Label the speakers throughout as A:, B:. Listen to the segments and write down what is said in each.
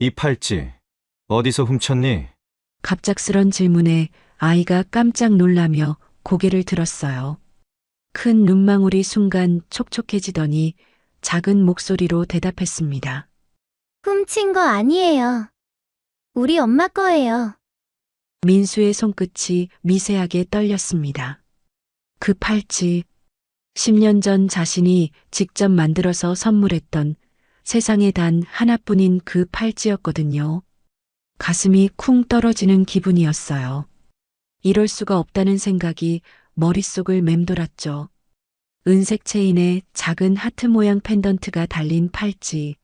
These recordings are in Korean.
A: 이 팔찌 어디서 훔쳤니?
B: 갑작스런 질문에 아이가 깜짝 놀라며 고개를 들었어요. 큰 눈망울이 순간 촉촉해지더니 작은 목소리로 대답했습니다.
C: 훔친 거 아니에요. 우리 엄마 거예요.
B: 민수의 손끝이 미세하게 떨렸습니다. 그 팔찌, 10년 전 자신이 직접 만들어서 선물했던 세상에 단 하나뿐인 그 팔찌였거든요. 가슴이 쿵 떨어지는 기분이었어요. 이럴 수가 없다는 생각이 머릿속을 맴돌았죠. 은색 체인에 작은 하트 모양 펜던트가 달린 팔찌.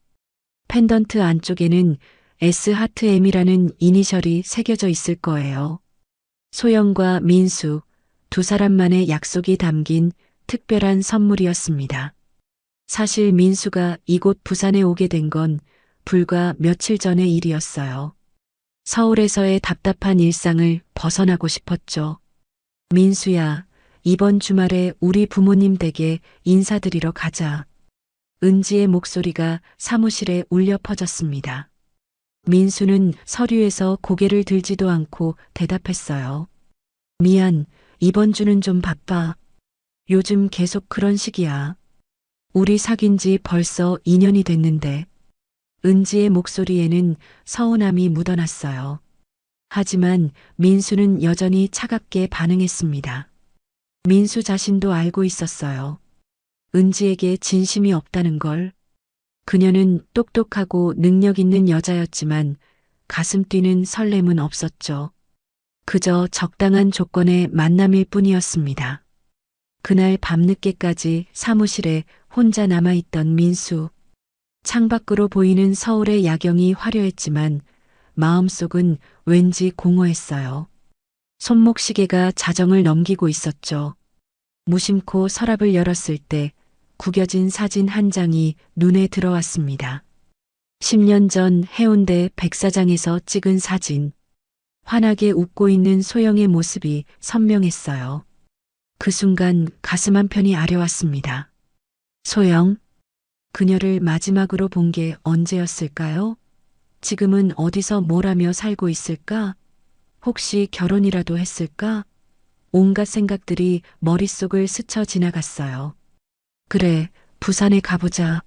B: 펜던트 안쪽에는 S 하트 M이라는 이니셜이 새겨져 있을 거예요. 소영과 민수, 두 사람만의 약속이 담긴 특별한 선물이었습니다. 사실 민수가 이곳 부산에 오게 된 건 불과 며칠 전의 일이었어요. 서울에서의 답답한 일상을 벗어나고 싶었죠. 민수야, 이번 주말에 우리 부모님 댁에 인사드리러 가자. 은지의 목소리가 사무실에 울려 퍼졌습니다. 민수는 서류에서 고개를 들지도 않고 대답했어요. 미안, 이번 주는 좀 바빠. 요즘 계속 그런 식이야. 우리 사귄 지 벌써 2년이 됐는데. 은지의 목소리에는 서운함이 묻어났어요. 하지만 민수는 여전히 차갑게 반응했습니다. 민수 자신도 알고 있었어요. 은지에게 진심이 없다는 걸. 그녀는 똑똑하고 능력 있는 여자였지만 가슴 뛰는 설렘은 없었죠. 그저 적당한 조건의 만남일 뿐이었습니다. 그날 밤늦게까지 사무실에 혼자 남아있던 민수. 창밖으로 보이는 서울의 야경이 화려했지만 마음속은 왠지 공허했어요. 손목시계가 자정을 넘기고 있었죠. 무심코 서랍을 열었을 때 구겨진 사진 한 장이 눈에 들어왔습니다. 10년 전 해운대 백사장에서 찍은 사진. 환하게 웃고 있는 소영의 모습이 선명했어요. 그 순간 가슴 한편이 아려왔습니다. 소영, 그녀를 마지막으로 본 게 언제였을까요? 지금은 어디서 뭘 하며 살고 있을까? 혹시 결혼이라도 했을까? 온갖 생각들이 머릿속을 스쳐 지나갔어요. 그래, 부산에 가보자.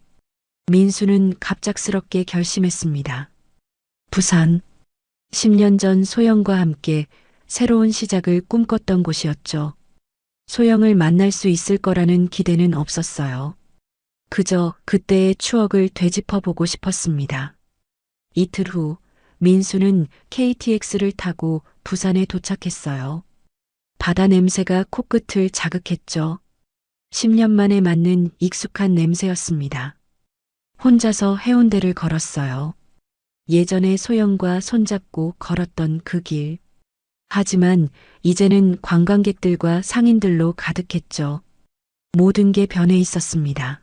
B: 민수는 갑작스럽게 결심했습니다. 부산. 10년 전 소영과 함께 새로운 시작을 꿈꿨던 곳이었죠. 소영을 만날 수 있을 거라는 기대는 없었어요. 그저 그때의 추억을 되짚어보고 싶었습니다. 이틀 후 민수는 KTX를 타고 부산에 도착했어요. 바다 냄새가 코끝을 자극했죠. 10년 만에 맞는 익숙한 냄새였습니다. 혼자서 해운대를 걸었어요. 예전에 소영과 손잡고 걸었던 그 길. 하지만 이제는 관광객들과 상인들로 가득했죠. 모든 게 변해 있었습니다.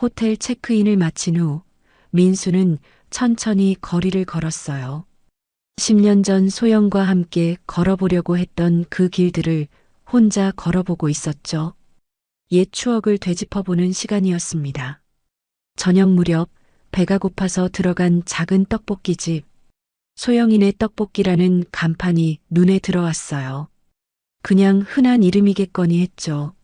B: 호텔 체크인을 마친 후 민수는 천천히 거리를 걸었어요. 10년 전 소영과 함께 걸어보려고 했던 그 길들을 혼자 걸어보고 있었죠. 옛 추억을 되짚어보는 시간이었습니다. 저녁 무렵 배가 고파서 들어간 작은 떡볶이집. 소영이네 떡볶이라는 간판이 눈에 들어왔어요. 그냥 흔한 이름이겠거니 했죠.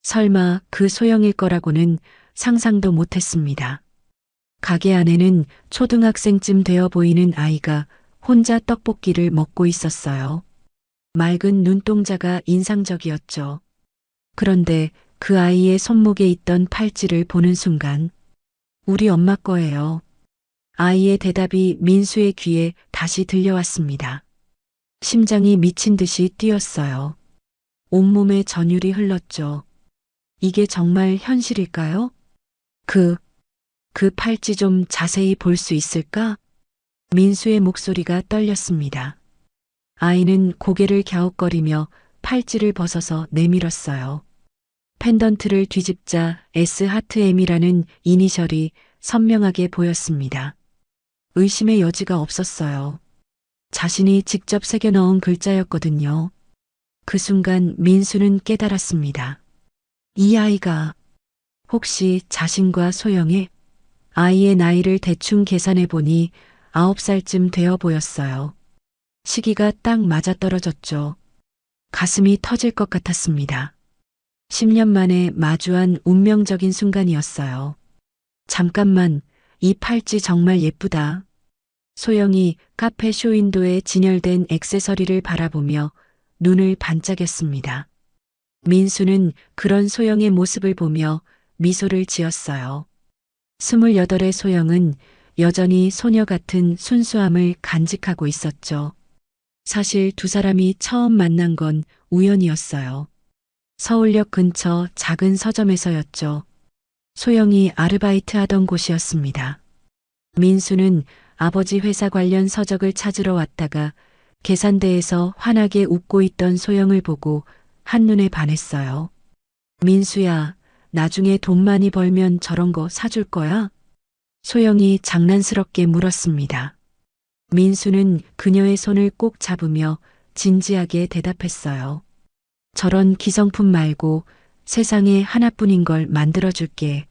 B: 설마 그 소영일 거라고는 상상도 못했습니다. 가게 안에는 초등학생쯤 되어 보이는 아이가 혼자 떡볶이를 먹고 있었어요. 맑은 눈동자가 인상적이었죠. 그런데 그 아이의 손목에 있던 팔찌를 보는 순간 우리 엄마 거예요. 아이의 대답이 민수의 귀에 다시 들려왔습니다. 심장이 미친 듯이 뛰었어요. 온몸에 전율이 흘렀죠. 이게 정말 현실일까요? 그 팔찌 좀 자세히 볼 수 있을까? 민수의 목소리가 떨렸습니다. 아이는 고개를 갸웃거리며 팔찌를 벗어서 내밀었어요. 펜던트를 뒤집자 S 하트 M이라는 이니셜이 선명하게 보였습니다. 의심의 여지가 없었어요. 자신이 직접 새겨 넣은 글자였거든요. 그 순간 민수는 깨달았습니다. 이 아이가 혹시 자신과 소영의 아이의 나이를 대충 계산해 보니 9살쯤 되어 보였어요. 시기가 딱 맞아떨어졌죠. 가슴이 터질 것 같았습니다. 10년 만에 마주한 운명적인 순간이었어요. 잠깐만, 이 팔찌 정말 예쁘다. 소영이 카페 쇼윈도에 진열된 액세서리를 바라보며 눈을 반짝였습니다. 민수는 그런 소영의 모습을 보며 미소를 지었어요. 28의 소영은 여전히 소녀 같은 순수함을 간직하고 있었죠. 사실 두 사람이 처음 만난 건 우연이었어요. 서울역 근처 작은 서점에서였죠. 소영이 아르바이트 하던 곳이었습니다. 민수는 아버지 회사 관련 서적을 찾으러 왔다가 계산대에서 환하게 웃고 있던 소영을 보고 한눈에 반했어요. 민수야, 나중에 돈 많이 벌면 저런 거 사줄 거야? 소영이 장난스럽게 물었습니다. 민수는 그녀의 손을 꼭 잡으며 진지하게 대답했어요. 저런 기성품 말고 세상에 하나뿐인 걸 만들어줄게.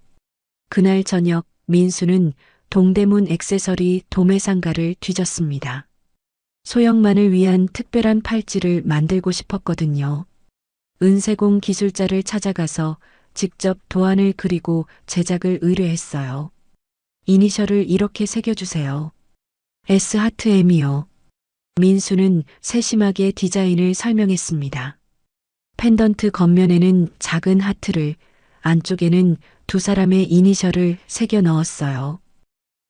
B: 그날 저녁 민수는 동대문 액세서리 도매상가를 뒤졌습니다. 소영만을 위한 특별한 팔찌를 만들고 싶었거든요. 은세공 기술자를 찾아가서 직접 도안을 그리고 제작을 의뢰했어요. 이니셜을 이렇게 새겨주세요. S 하트 M이요. 민수는 세심하게 디자인을 설명했습니다. 펜던트 겉면에는 작은 하트를, 안쪽에는 두 사람의 이니셜을 새겨 넣었어요.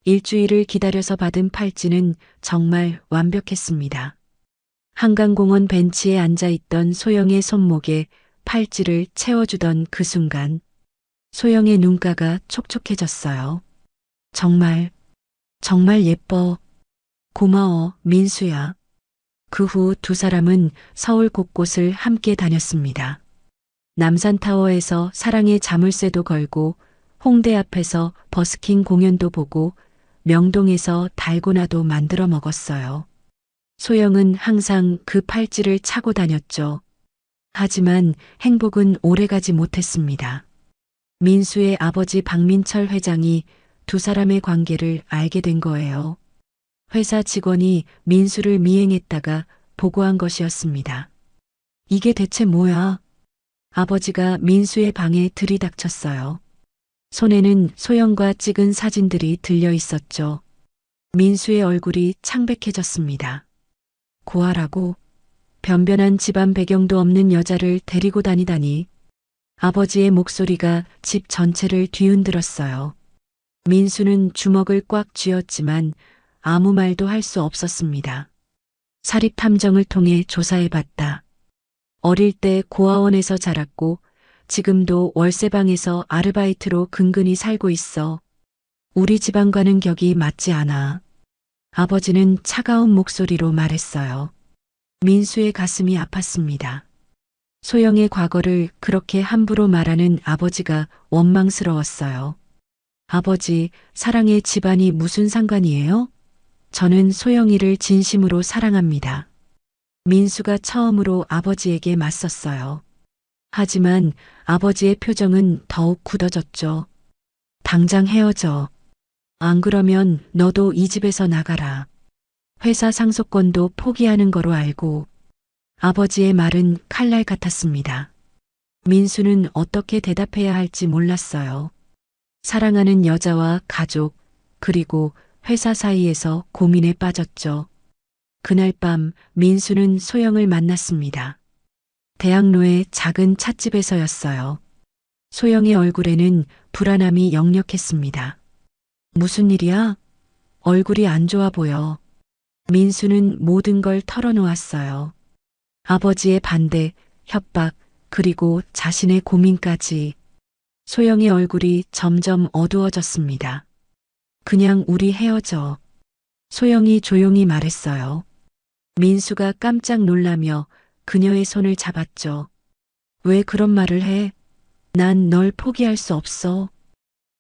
B: 일주일을 기다려서 받은 팔찌는 정말 완벽했습니다. 한강공원 벤치에 앉아있던 소영의 손목에 팔찌를 채워주던 그 순간 소영의 눈가가 촉촉해졌어요. 정말 예뻐. 고마워, 민수야. 그 후 두 사람은 서울 곳곳을 함께 다녔습니다. 남산타워에서 사랑의 자물쇠도 걸고 홍대 앞에서 버스킹 공연도 보고 명동에서 달고나도 만들어 먹었어요. 소영은 항상 그 팔찌를 차고 다녔죠. 하지만 행복은 오래가지 못했습니다. 민수의 아버지 박민철 회장이 두 사람의 관계를 알게 된 거예요. 회사 직원이 민수를 미행했다가 보고한 것이었습니다. 이게 대체 뭐야? 아버지가 민수의 방에 들이닥쳤어요. 손에는 소영과 찍은 사진들이 들려 있었죠. 민수의 얼굴이 창백해졌습니다. 고아라고? 변변한 집안 배경도 없는 여자를 데리고 다니다니. 아버지의 목소리가 집 전체를 뒤흔들었어요. 민수는 주먹을 꽉 쥐었지만 아무 말도 할 수 없었습니다. 사립탐정을 통해 조사해봤다. 어릴 때 고아원에서 자랐고 지금도 월세방에서 아르바이트로 근근히 살고 있어. 우리 집안과는 격이 맞지 않아. 아버지는 차가운 목소리로 말했어요. 민수의 가슴이 아팠습니다. 소영의 과거를 그렇게 함부로 말하는 아버지가 원망스러웠어요. 아버지, 사랑의 집안이 무슨 상관이에요? 저는 소영이를 진심으로 사랑합니다. 민수가 처음으로 아버지에게 맞섰어요. 하지만 아버지의 표정은 더욱 굳어졌죠. 당장 헤어져. 안 그러면 너도 이 집에서 나가라. 회사 상속권도 포기하는 거로 알고. 아버지의 말은 칼날 같았습니다. 민수는 어떻게 대답해야 할지 몰랐어요. 사랑하는 여자와 가족, 그리고 회사 사이에서 고민에 빠졌죠. 그날 밤 민수는 소영을 만났습니다. 대학로의 작은 찻집에서였어요. 소영의 얼굴에는 불안함이 역력했습니다. 무슨 일이야? 얼굴이 안 좋아 보여. 민수는 모든 걸 털어놓았어요. 아버지의 반대, 협박, 그리고 자신의 고민까지. 소영의 얼굴이 점점 어두워졌습니다. 그냥 우리 헤어져. 소영이 조용히 말했어요. 민수가 깜짝 놀라며 그녀의 손을 잡았죠. 왜 그런 말을 해? 난 널 포기할 수 없어.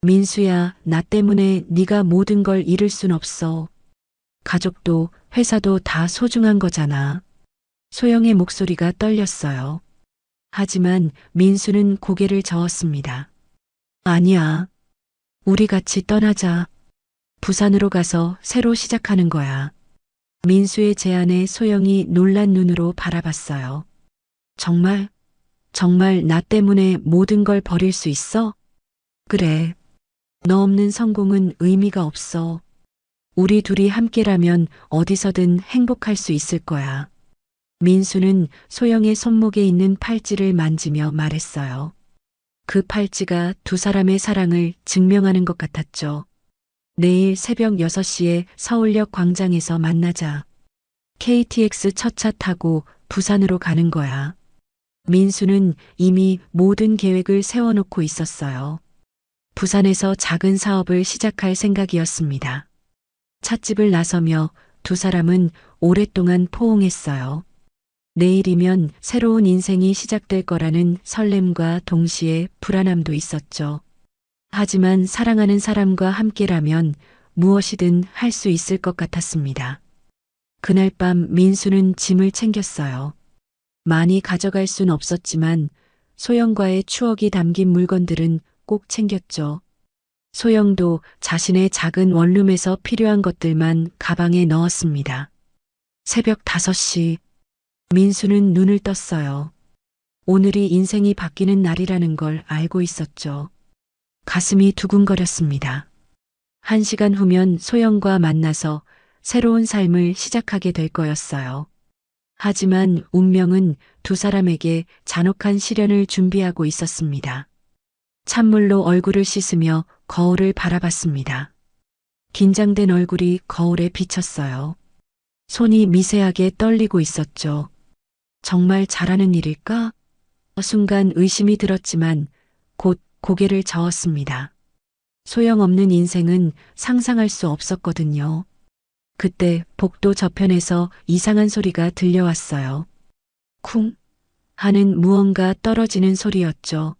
B: 민수야, 나 때문에 네가 모든 걸 잃을 순 없어. 가족도 회사도 다 소중한 거잖아. 소영의 목소리가 떨렸어요. 하지만 민수는 고개를 저었습니다. 아니야. 우리 같이 떠나자. 부산으로 가서 새로 시작하는 거야. 민수의 제안에 소영이 놀란 눈으로 바라봤어요. 정말, 정말 나 때문에 모든 걸 버릴 수 있어? 그래. 너 없는 성공은 의미가 없어. 우리 둘이 함께라면 어디서든 행복할 수 있을 거야. 민수는 소영의 손목에 있는 팔찌를 만지며 말했어요. 그 팔찌가 두 사람의 사랑을 증명하는 것 같았죠. 내일 새벽 6시에 서울역 광장에서 만나자. KTX 첫 차 타고 부산으로 가는 거야. 민수는 이미 모든 계획을 세워놓고 있었어요. 부산에서 작은 사업을 시작할 생각이었습니다. 찻집을 나서며 두 사람은 오랫동안 포옹했어요. 내일이면 새로운 인생이 시작될 거라는 설렘과 동시에 불안함도 있었죠. 하지만 사랑하는 사람과 함께라면 무엇이든 할 수 있을 것 같았습니다. 그날 밤 민수는 짐을 챙겼어요. 많이 가져갈 순 없었지만 소영과의 추억이 담긴 물건들은 꼭 챙겼죠. 소영도 자신의 작은 원룸에서 필요한 것들만 가방에 넣었습니다. 새벽 5시, 민수는 눈을 떴어요. 오늘이 인생이 바뀌는 날이라는 걸 알고 있었죠. 가슴이 두근거렸습니다. 1시간 후면 소영과 만나서 새로운 삶을 시작하게 될 거였어요. 하지만 운명은 두 사람에게 잔혹한 시련을 준비하고 있었습니다. 찬물로 얼굴을 씻으며 거울을 바라봤습니다. 긴장된 얼굴이 거울에 비쳤어요. 손이 미세하게 떨리고 있었죠. 정말 잘하는 일일까? 순간 의심이 들었지만 곧 고개를 저었습니다. 소용없는 인생은 상상할 수 없었거든요. 그때 복도 저편에서 이상한 소리가 들려왔어요. 쿵 하는 무언가 떨어지는 소리였죠.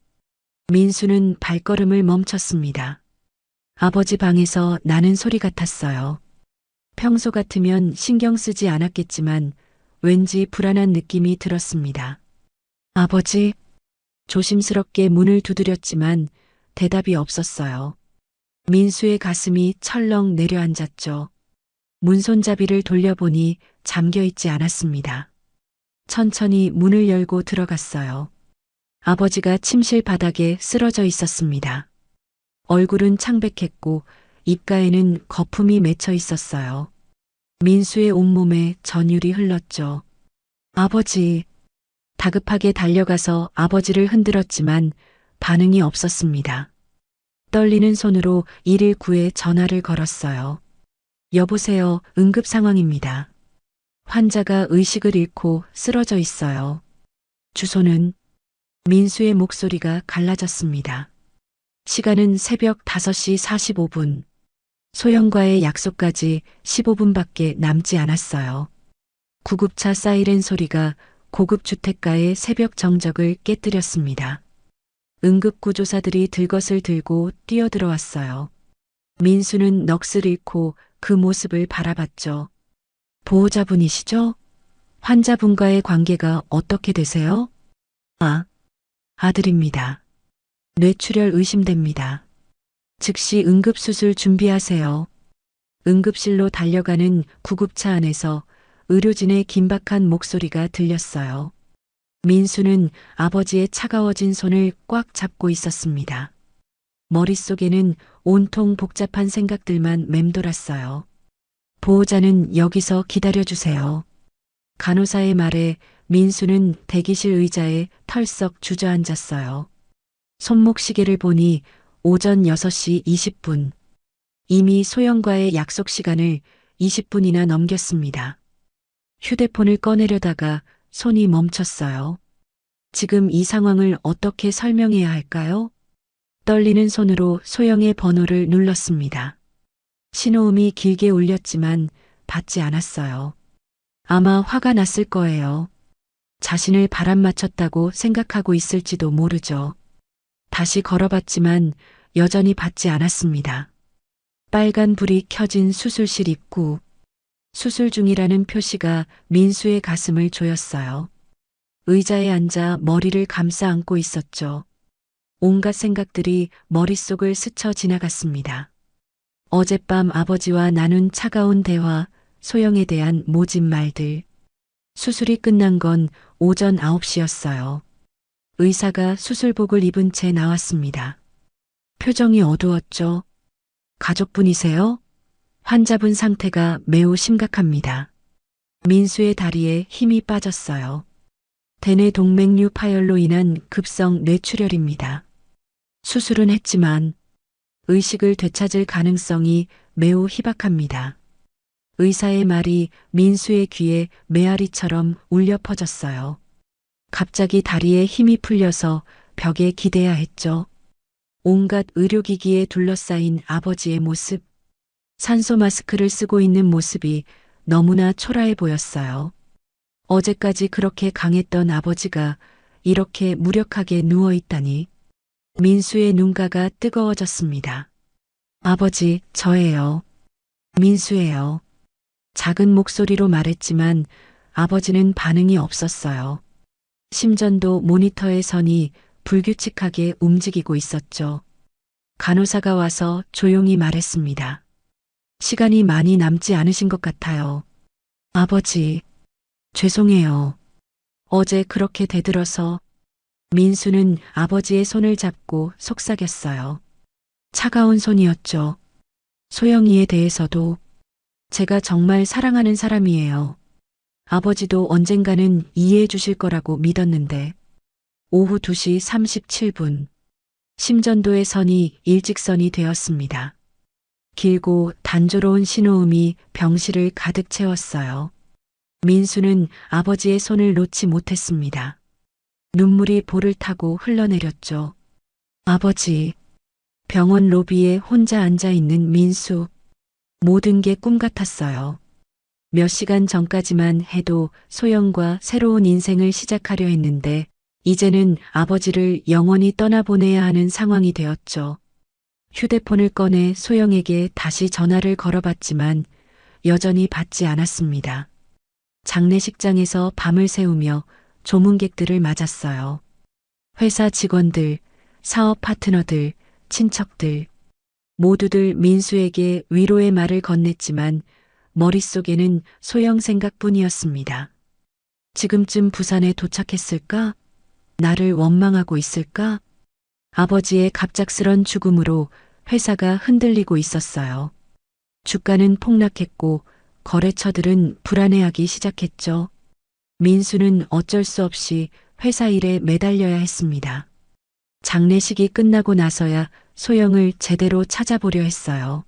B: 민수는 발걸음을 멈췄습니다. 아버지 방에서 나는 소리 같았어요. 평소 같으면 신경 쓰지 않았겠지만 왠지 불안한 느낌이 들었습니다. 아버지, 조심스럽게 문을 두드렸지만 대답이 없었어요. 민수의 가슴이 철렁 내려앉았죠. 문손잡이를 돌려보니 잠겨있지 않았습니다. 천천히 문을 열고 들어갔어요. 아버지가 침실 바닥에 쓰러져 있었습니다. 얼굴은 창백했고 입가에는 거품이 맺혀 있었어요. 민수의 온몸에 전율이 흘렀죠. 아버지, 다급하게 달려가서 아버지를 흔들었지만 반응이 없었습니다. 떨리는 손으로 119에 전화를 걸었어요. 여보세요, 응급 상황입니다. 환자가 의식을 잃고 쓰러져 있어요. 주소는? 민수의 목소리가 갈라졌습니다. 시간은 새벽 5시 45분. 소영과의 약속까지 15분밖에 남지 않았어요. 구급차 사이렌 소리가 고급 주택가의 새벽 정적을 깨뜨렸습니다. 응급구조사들이 들것을 들고 뛰어들어왔어요. 민수는 넋을 잃고 그 모습을 바라봤죠. 보호자분이시죠? 환자분과의 관계가 어떻게 되세요? 아들입니다. 뇌출혈 의심됩니다. 즉시 응급수술 준비하세요. 응급실로 달려가는 구급차 안에서 의료진의 긴박한 목소리가 들렸어요. 민수는 아버지의 차가워진 손을 꽉 잡고 있었습니다. 머릿속에는 온통 복잡한 생각들만 맴돌았어요. 보호자는 여기서 기다려주세요. 간호사의 말에 민수는 대기실 의자에 털썩 주저앉았어요. 손목 시계를 보니 오전 6시 20분. 이미 소영과의 약속 시간을 20분이나 넘겼습니다. 휴대폰을 꺼내려다가 손이 멈췄어요. 지금 이 상황을 어떻게 설명해야 할까요? 떨리는 손으로 소영의 번호를 눌렀습니다. 신호음이 길게 울렸지만 받지 않았어요. 아마 화가 났을 거예요. 자신을 바람 맞췄다고 생각하고 있을지도 모르죠. 다시 걸어봤지만 여전히 받지 않았습니다. 빨간 불이 켜진 수술실 입구. 수술 중이라는 표시가 민수의 가슴을 조였어요. 의자에 앉아 머리를 감싸 안고 있었죠. 온갖 생각들이 머릿속을 스쳐 지나갔습니다. 어젯밤 아버지와 나눈 차가운 대화, 소영에 대한 모진 말들. 수술이 끝난 건 오전 9시였어요. 의사가 수술복을 입은 채 나왔습니다. 표정이 어두웠죠. 가족분이세요? 환자분 상태가 매우 심각합니다. 민수의 다리에 힘이 빠졌어요. 대뇌 동맥류 파열로 인한 급성 뇌출혈입니다. 수술은 했지만 의식을 되찾을 가능성이 매우 희박합니다. 의사의 말이 민수의 귀에 메아리처럼 울려 퍼졌어요. 갑자기 다리에 힘이 풀려서 벽에 기대야 했죠. 온갖 의료기기에 둘러싸인 아버지의 모습, 산소 마스크를 쓰고 있는 모습이 너무나 초라해 보였어요. 어제까지 그렇게 강했던 아버지가 이렇게 무력하게 누워 있다니. 민수의 눈가가 뜨거워졌습니다. 아버지, 저예요. 민수예요. 작은 목소리로 말했지만 아버지는 반응이 없었어요. 심전도 모니터의 선이 불규칙하게 움직이고 있었죠. 간호사가 와서 조용히 말했습니다. 시간이 많이 남지 않으신 것 같아요. 아버지, 죄송해요. 어제 그렇게 대들어서. 민수는 아버지의 손을 잡고 속삭였어요. 차가운 손이었죠. 소영이에 대해서도 제가 정말 사랑하는 사람이에요. 아버지도 언젠가는 이해해 주실 거라고 믿었는데. 오후 2시 37분. 심전도의 선이 일직선이 되었습니다. 길고 단조로운 신호음이 병실을 가득 채웠어요. 민수는 아버지의 손을 놓지 못했습니다. 눈물이 볼을 타고 흘러내렸죠. 아버지. 병원 로비에 혼자 앉아 있는 민수. 모든 게 꿈 같았어요. 몇 시간 전까지만 해도 소영과 새로운 인생을 시작하려 했는데 이제는 아버지를 영원히 떠나보내야 하는 상황이 되었죠. 휴대폰을 꺼내 소영에게 다시 전화를 걸어봤지만 여전히 받지 않았습니다. 장례식장에서 밤을 새우며 조문객들을 맞았어요. 회사 직원들, 사업 파트너들, 친척들, 모두들 민수에게 위로의 말을 건넸지만 머릿속에는 소영 생각뿐이었습니다. 지금쯤 부산에 도착했을까? 나를 원망하고 있을까? 아버지의 갑작스런 죽음으로 회사가 흔들리고 있었어요. 주가는 폭락했고 거래처들은 불안해하기 시작했죠. 민수는 어쩔 수 없이 회사 일에 매달려야 했습니다. 장례식이 끝나고 나서야 소영을 제대로 찾아보려 했어요.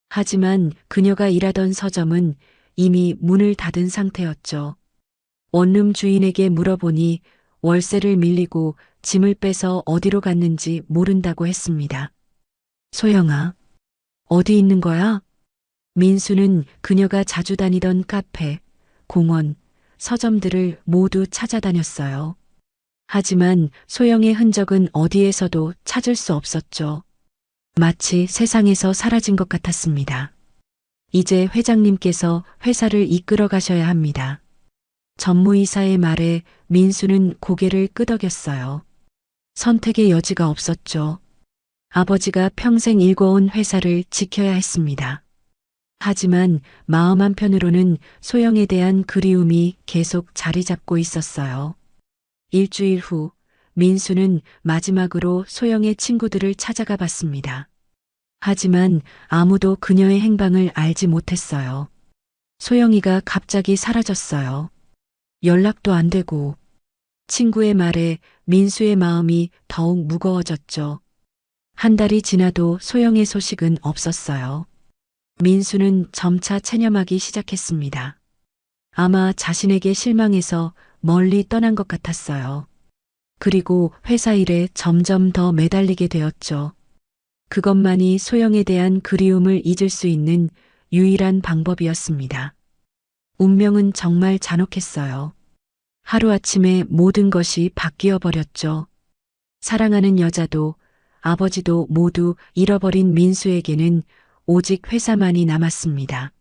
B: 하지만 그녀가 일하던 서점은 이미 문을 닫은 상태였죠. 원룸 주인에게 물어보니 월세를 밀리고 짐을 빼서 어디로 갔는지 모른다고 했습니다. 소영아, 어디 있는 거야? 민수는 그녀가 자주 다니던 카페, 공원, 서점들을 모두 찾아다녔어요. 하지만 소영의 흔적은 어디에서도 찾을 수 없었죠. 마치 세상에서 사라진 것 같았습니다. 이제 회장님께서 회사를 이끌어 가셔야 합니다. 전무이사의 말에 민수는 고개를 끄덕였어요. 선택의 여지가 없었죠. 아버지가 평생 일궈온 회사를 지켜야 했습니다. 하지만 마음 한편으로는 소영에 대한 그리움이 계속 자리 잡고 있었어요. 일주일 후 민수는 마지막으로 소영의 친구들을 찾아가 봤습니다. 하지만 아무도 그녀의 행방을 알지 못했어요. 소영이가 갑자기 사라졌어요. 연락도 안 되고. 친구의 말에 민수의 마음이 더욱 무거워졌죠. 한 달이 지나도 소영의 소식은 없었어요. 민수는 점차 체념하기 시작했습니다. 아마 자신에게 실망해서 멀리 떠난 것 같았어요. 그리고 회사 일에 점점 더 매달리게 되었죠. 그것만이 소영에 대한 그리움을 잊을 수 있는 유일한 방법이었습니다. 운명은 정말 잔혹했어요. 하루아침에 모든 것이 바뀌어 버렸죠. 사랑하는 여자도 아버지도 모두 잃어버린 민수에게는 오직 회사만이 남았습니다.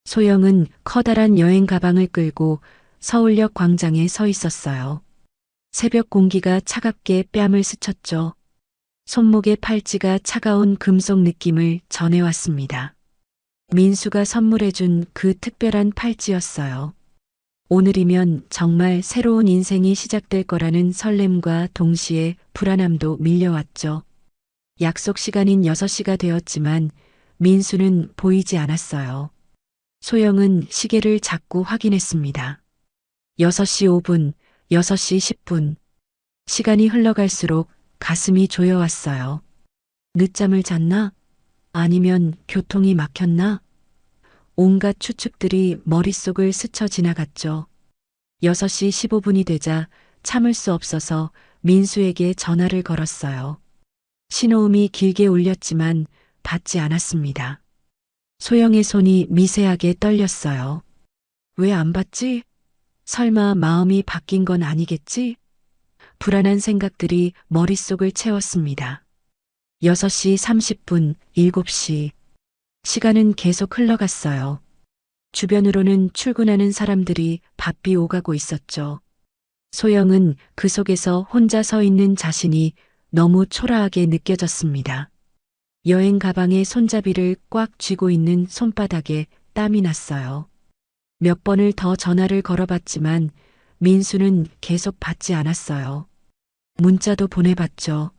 B: 소영은 커다란 여행 가방을 끌고 서울역 광장에 서 있었어요. 새벽 공기가 차갑게 뺨을 스쳤죠. 손목의 팔찌가 차가운 금속 느낌을 전해왔습니다. 민수가 선물해준 그 특별한 팔찌였어요. 오늘이면 정말 새로운 인생이 시작될 거라는 설렘과 동시에 불안함도 밀려왔죠. 약속 시간인 6시가 되었지만 민수는 보이지 않았어요. 소영은 시계를 자꾸 확인했습니다. 6시 5분, 6시 10분. 시간이 흘러갈수록 가슴이 조여왔어요. 늦잠을 잤나? 아니면 교통이 막혔나? 온갖 추측들이 머릿속을 스쳐 지나갔죠. 6시 15분이 되자 참을 수 없어서 민수에게 전화를 걸었어요. 신호음이 길게 울렸지만 받지 않았습니다. 소영의 손이 미세하게 떨렸어요. 왜 안 받지? 설마 마음이 바뀐 건 아니겠지? 불안한 생각들이 머릿속을 채웠습니다. 6시 30분, 7시. 시간은 계속 흘러갔어요. 주변으로는 출근하는 사람들이 바삐 오가고 있었죠. 소영은 그 속에서 혼자 서 있는 자신이 너무 초라하게 느껴졌습니다. 여행 가방에 손잡이를 꽉 쥐고 있는 손바닥에 땀이 났어요. 몇 번을 더 전화를 걸어봤지만 민수는 계속 받지 않았어요. 문자도 보내봤죠.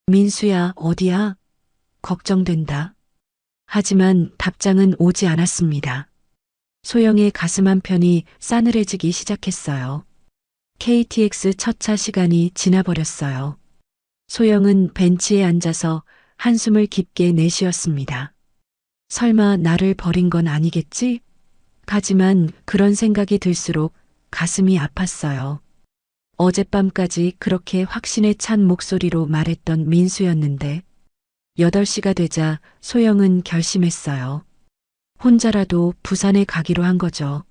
B: 민수야, 어디야? 걱정된다. 하지만 답장은 오지 않았습니다. 소영의 가슴 한편이 싸늘해지기 시작했어요. KTX 첫차 시간이 지나버렸어요. 소영은 벤치에 앉아서 한숨을 깊게 내쉬었습니다. 설마 나를 버린 건 아니겠지? 하지만 그런 생각이 들수록 가슴이 아팠어요. 어젯밤까지 그렇게 확신에 찬 목소리로 말했던 민수였는데 8시가 되자 소영은 결심했어요. 혼자라도 부산에 가기로 한 거죠.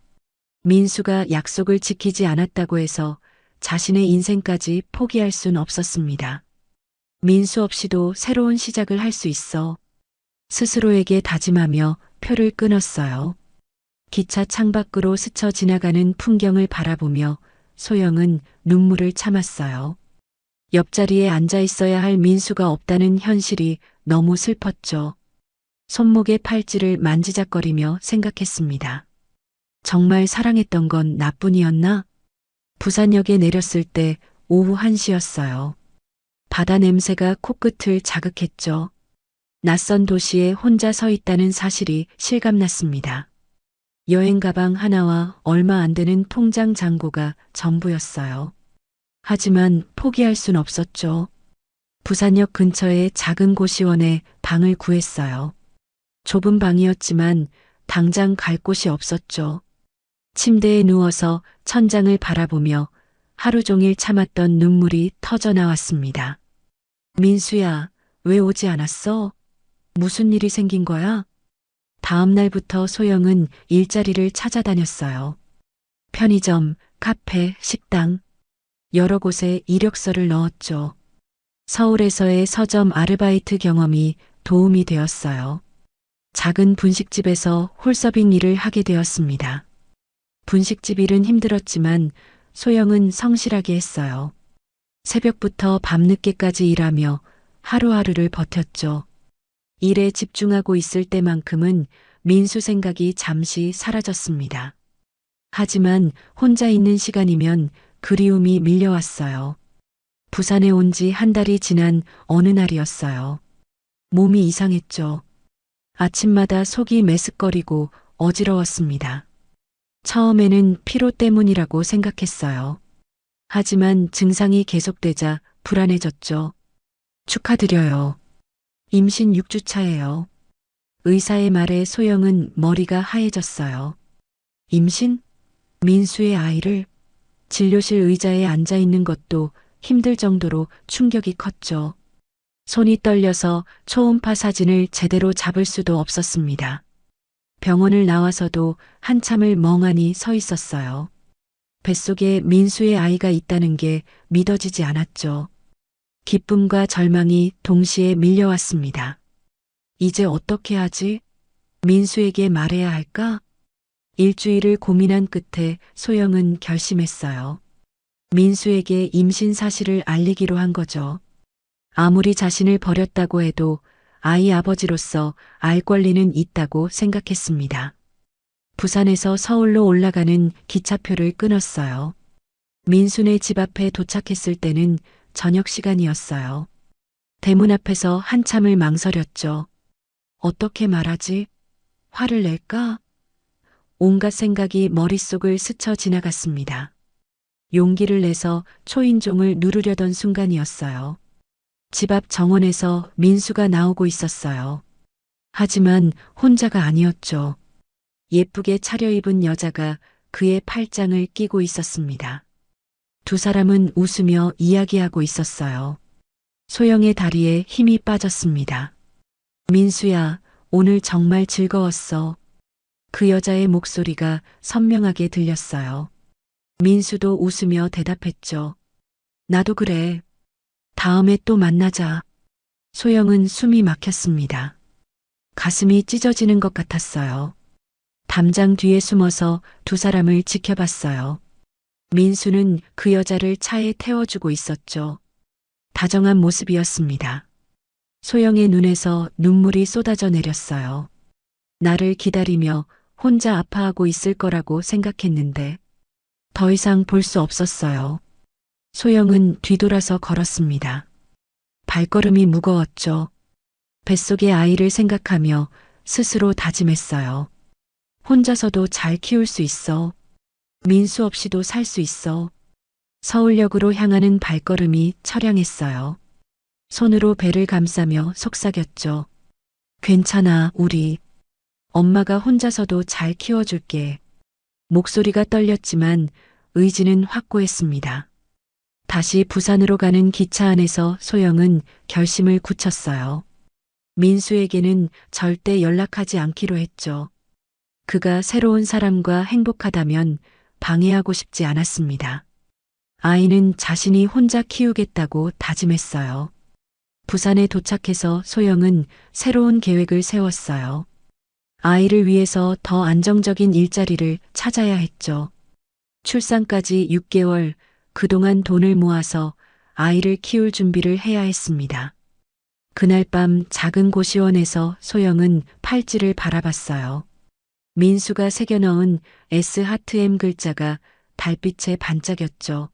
B: 민수가 약속을 지키지 않았다고 해서 자신의 인생까지 포기할 순 없었습니다. 민수 없이도 새로운 시작을 할 수 있어. 스스로에게 다짐하며 표를 끊었어요. 기차 창밖으로 스쳐 지나가는 풍경을 바라보며 소영은 눈물을 참았어요. 옆자리에 앉아 있어야 할 민수가 없다는 현실이 너무 슬펐죠. 손목의 팔찌를 만지작거리며 생각했습니다. 정말 사랑했던 건 나뿐이었나? 부산역에 내렸을 때 오후 1시였어요. 바다 냄새가 코끝을 자극했죠. 낯선 도시에 혼자 서 있다는 사실이 실감났습니다. 여행 가방 하나와 얼마 안 되는 통장 잔고가 전부였어요. 하지만 포기할 순 없었죠. 부산역 근처의 작은 고시원에 방을 구했어요. 좁은 방이었지만 당장 갈 곳이 없었죠. 침대에 누워서 천장을 바라보며 하루 종일 참았던 눈물이 터져 나왔습니다. 민수야, 왜 오지 않았어? 무슨 일이 생긴 거야? 다음 날부터 소영은 일자리를 찾아다녔어요. 편의점, 카페, 식당, 여러 곳에 이력서를 넣었죠. 서울에서의 서점 아르바이트 경험이 도움이 되었어요. 작은 분식집에서 홀서빙 일을 하게 되었습니다. 분식집 일은 힘들었지만 소영은 성실하게 했어요. 새벽부터 밤늦게까지 일하며 하루하루를 버텼죠. 일에 집중하고 있을 때만큼은 민수 생각이 잠시 사라졌습니다. 하지만 혼자 있는 시간이면 그리움이 밀려왔어요. 부산에 온 지 한 달이 지난 어느 날이었어요. 몸이 이상했죠. 아침마다 속이 메스꺼리고 어지러웠습니다. 처음에는 피로 때문이라고 생각했어요. 하지만 증상이 계속되자 불안해졌죠. 축하드려요. 임신 6주 차예요. 의사의 말에 소영은 머리가 하얘졌어요. 임신? 민수의 아이를? 진료실 의자에 앉아 있는 것도 힘들 정도로 충격이 컸죠. 손이 떨려서 초음파 사진을 제대로 잡을 수도 없었습니다. 병원을 나와서도 한참을 멍하니 서 있었어요. 뱃속에 민수의 아이가 있다는 게 믿어지지 않았죠. 기쁨과 절망이 동시에 밀려왔습니다. 이제 어떻게 하지? 민수에게 말해야 할까? 일주일을 고민한 끝에 소영은 결심했어요. 민수에게 임신 사실을 알리기로 한 거죠. 아무리 자신을 버렸다고 해도 아이 아버지로서 알 권리는 있다고 생각했습니다. 부산에서 서울로 올라가는 기차표를 끊었어요. 민수네 집 앞에 도착했을 때는 저녁 시간이었어요. 대문 앞에서 한참을 망설였죠. 어떻게 말하지? 화를 낼까? 온갖 생각이 머릿속을 스쳐 지나갔습니다. 용기를 내서 초인종을 누르려던 순간이었어요. 집 앞 정원에서 민수가 나오고 있었어요. 하지만 혼자가 아니었죠. 예쁘게 차려입은 여자가 그의 팔짱을 끼고 있었습니다. 두 사람은 웃으며 이야기하고 있었어요. 소영의 다리에 힘이 빠졌습니다. 민수야, 오늘 정말 즐거웠어. 그 여자의 목소리가 선명하게 들렸어요. 민수도 웃으며 대답했죠. 나도 그래. 다음에 또 만나자. 소영은 숨이 막혔습니다. 가슴이 찢어지는 것 같았어요. 담장 뒤에 숨어서 두 사람을 지켜봤어요. 민수는 그 여자를 차에 태워주고 있었죠. 다정한 모습이었습니다. 소영의 눈에서 눈물이 쏟아져 내렸어요. 나를 기다리며 혼자 아파하고 있을 거라고 생각했는데 더 이상 볼 수 없었어요. 소영은 뒤돌아서 걸었습니다. 발걸음이 무거웠죠. 뱃속의 아이를 생각하며 스스로 다짐했어요. 혼자서도 잘 키울 수 있어. 민수 없이도 살 수 있어. 서울역으로 향하는 발걸음이 처량했어요. 손으로 배를 감싸며 속삭였죠. 괜찮아, 우리. 엄마가 혼자서도 잘 키워줄게. 목소리가 떨렸지만 의지는 확고했습니다. 다시 부산으로 가는 기차 안에서 소영은 결심을 굳혔어요. 민수에게는 절대 연락하지 않기로 했죠. 그가 새로운 사람과 행복하다면 방해하고 싶지 않았습니다. 아이는 자신이 혼자 키우겠다고 다짐했어요. 부산에 도착해서 소영은 새로운 계획을 세웠어요. 아이를 위해서 더 안정적인 일자리를 찾아야 했죠. 출산까지 6개월, 그동안 돈을 모아서 아이를 키울 준비를 해야 했습니다. 그날 밤 작은 고시원에서 소영은 팔찌를 바라봤어요. 민수가 새겨넣은 S 하트 M 글자가 달빛에 반짝였죠.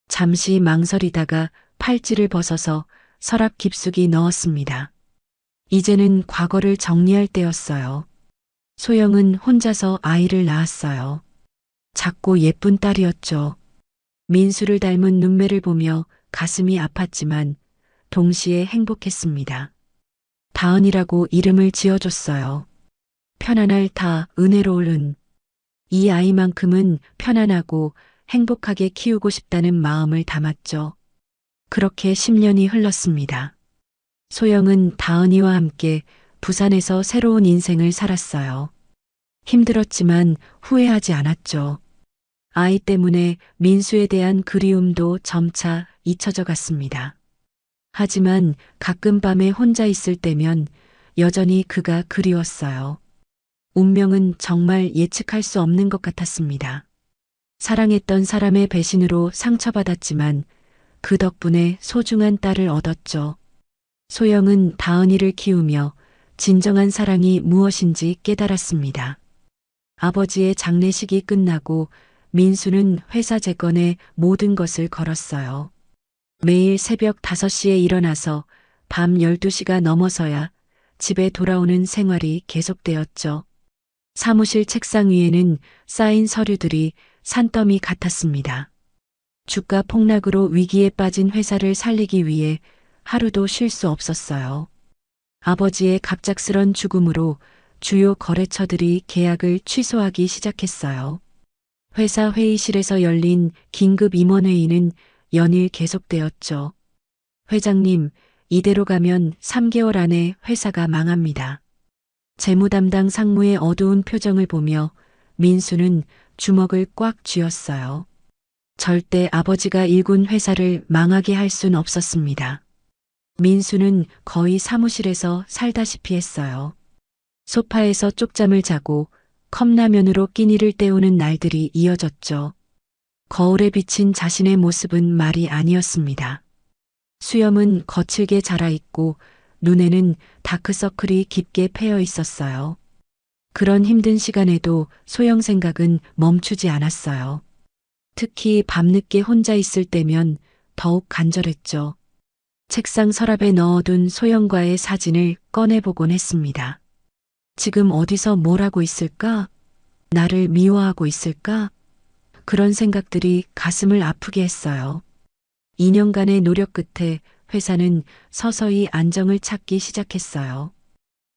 B: 잠시 망설이다가 팔찌를 벗어서 서랍 깊숙이 넣었습니다. 이제는 과거를 정리할 때였어요. 소영은 혼자서 아이를 낳았어요. 작고 예쁜 딸이었죠. 민수를 닮은 눈매를 보며 가슴이 아팠지만 동시에 행복했습니다. 다은이라고 이름을 지어줬어요. 편안할 다, 은혜로울 은. 이 아이만큼은 편안하고 행복하게 키우고 싶다는 마음을 담았죠. 그렇게 10년이 흘렀습니다. 소영은 다은이와 함께 부산에서 새로운 인생을 살았어요. 힘들었지만 후회하지 않았죠. 아이 때문에 민수에 대한 그리움도 점차 잊혀져 갔습니다. 하지만 가끔 밤에 혼자 있을 때면 여전히 그가 그리웠어요. 운명은 정말 예측할 수 없는 것 같았습니다. 사랑했던 사람의 배신으로 상처받았지만 그 덕분에 소중한 딸을 얻었죠. 소영은 다은이를 키우며 진정한 사랑이 무엇인지 깨달았습니다. 아버지의 장례식이 끝나고 민수는 회사 재건에 모든 것을 걸었어요. 매일 새벽 5시에 일어나서 밤 12시가 넘어서야 집에 돌아오는 생활이 계속되었죠. 사무실 책상 위에는 쌓인 서류들이 산더미 같았습니다. 주가 폭락으로 위기에 빠진 회사를 살리기 위해 하루도 쉴 수 없었어요. 아버지의 갑작스런 죽음으로 주요 거래처들이 계약을 취소하기 시작했어요. 회사 회의실에서 열린 긴급 임원회의는 연일 계속되었죠. 회장님, 이대로 가면 3개월 안에 회사가 망합니다. 재무 담당 상무의 어두운 표정을 보며 민수는 주먹을 꽉 쥐었어요. 절대 아버지가 일군 회사를 망하게 할 순 없었습니다. 민수는 거의 사무실에서 살다시피 했어요. 소파에서 쪽잠을 자고 컵라면으로 끼니를 때우는 날들이 이어졌죠. 거울에 비친 자신의 모습은 말이 아니었습니다. 수염은 거칠게 자라있고 눈에는 다크서클이 깊게 패여 있었어요. 그런 힘든 시간에도 소영 생각은 멈추지 않았어요. 특히 밤늦게 혼자 있을 때면 더욱 간절했죠. 책상 서랍에 넣어둔 소영과의 사진을 꺼내보곤 했습니다. 지금 어디서 뭘 하고 있을까? 나를 미워하고 있을까? 그런 생각들이 가슴을 아프게 했어요. 2년간의 노력 끝에 회사는 서서히 안정을 찾기 시작했어요.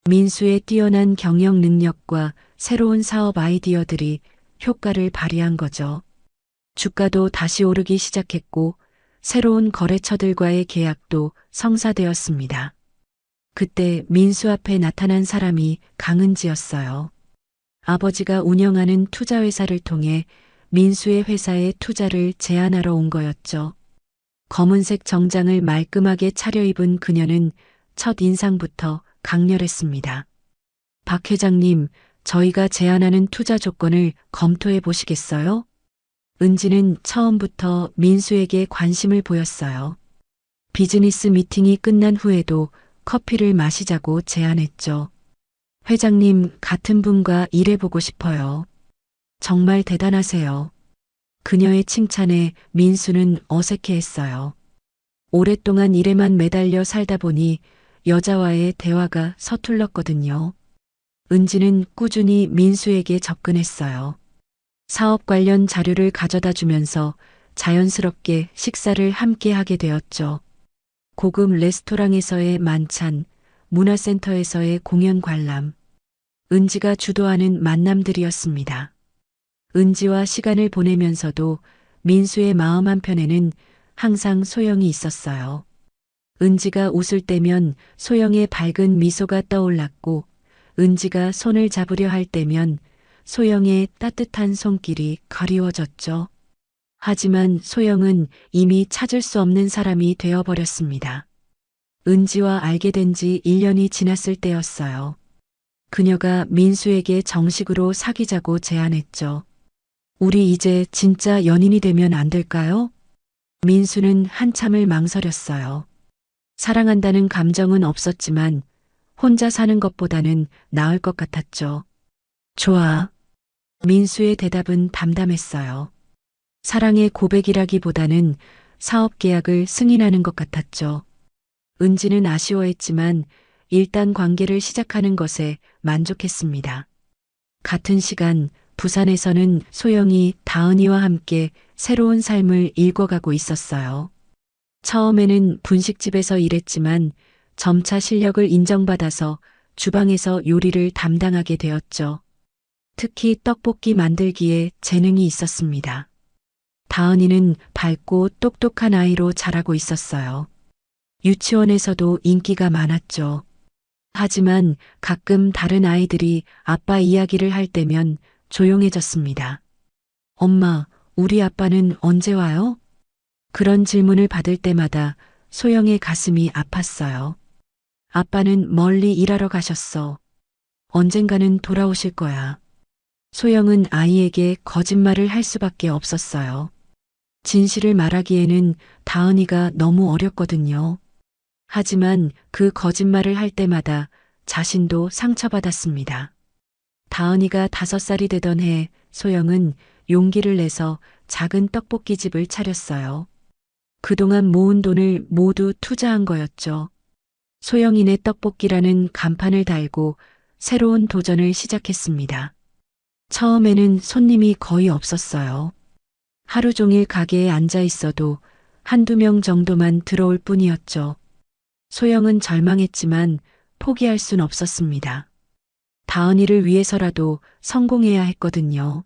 B: 민수의 뛰어난 경영 능력과 새로운 사업 아이디어들이 효과를 발휘한 거죠. 주가도 다시 오르기 시작했고 새로운 거래처들과의 계약도 성사되었습니다. 그때 민수 앞에 나타난 사람이 강은지였어요. 아버지가 운영하는 투자회사를 통해 민수의 회사에 투자를 제안하러 온 거였죠. 검은색 정장을 말끔하게 차려입은 그녀는 첫 인상부터 강렬했습니다. 박 회장님, 저희가 제안하는 투자 조건을 검토해 보시겠어요? 은지는 처음부터 민수에게 관심을 보였어요. 비즈니스 미팅이 끝난 후에도 커피를 마시자고 제안했죠. 회장님, 같은 분과 일해보고 싶어요. 정말 대단하세요. 그녀의 칭찬에 민수는 어색해했어요. 오랫동안 일에만 매달려 살다 보니 여자와의 대화가 서툴렀거든요. 은지는 꾸준히 민수에게 접근했어요. 사업 관련 자료를 가져다 주면서 자연스럽게 식사를 함께 하게 되었죠. 고급 레스토랑에서의 만찬, 문화센터에서의 공연 관람, 은지가 주도하는 만남들이었습니다. 은지와 시간을 보내면서도 민수의 마음 한편에는 항상 소영이 있었어요. 은지가 웃을 때면 소영의 밝은 미소가 떠올랐고, 은지가 손을 잡으려 할 때면 소영의 따뜻한 손길이 그리워졌죠. 하지만 소영은 이미 찾을 수 없는 사람이 되어버렸습니다. 은지와 알게 된 지 1년이 지났을 때였어요. 그녀가 민수에게 정식으로 사귀자고 제안했죠. 우리 이제 진짜 연인이 되면 안 될까요? 민수는 한참을 망설였어요. 사랑한다는 감정은 없었지만 혼자 사는 것보다는 나을 것 같았죠. 좋아. 민수의 대답은 담담했어요. 사랑의 고백이라기보다는 사업 계약을 승인하는 것 같았죠. 은지는 아쉬워했지만 일단 관계를 시작하는 것에 만족했습니다. 같은 시간 부산에서는 소영이 다은이와 함께 새로운 삶을 읽어가고 있었어요. 처음에는 분식집에서 일했지만 점차 실력을 인정받아서 주방에서 요리를 담당하게 되었죠. 특히 떡볶이 만들기에 재능이 있었습니다. 다은이는 밝고 똑똑한 아이로 자라고 있었어요. 유치원에서도 인기가 많았죠. 하지만 가끔 다른 아이들이 아빠 이야기를 할 때면 조용해졌습니다. 엄마, 우리 아빠는 언제 와요? 그런 질문을 받을 때마다 소영의 가슴이 아팠어요. 아빠는 멀리 일하러 가셨어. 언젠가는 돌아오실 거야. 소영은 아이에게 거짓말을 할 수밖에 없었어요. 진실을 말하기에는 다은이가 너무 어렸거든요. 하지만 그 거짓말을 할 때마다 자신도 상처받았습니다. 다은이가 5살이 되던 해 소영은 용기를 내서 작은 떡볶이집을 차렸어요. 그동안 모은 돈을 모두 투자한 거였죠. 소영이네 떡볶이라는 간판을 달고 새로운 도전을 시작했습니다. 처음에는 손님이 거의 없었어요. 하루 종일 가게에 앉아 있어도 한두 명 정도만 들어올 뿐이었죠. 소영은 절망했지만 포기할 순 없었습니다. 다은이를 위해서라도 성공해야 했거든요.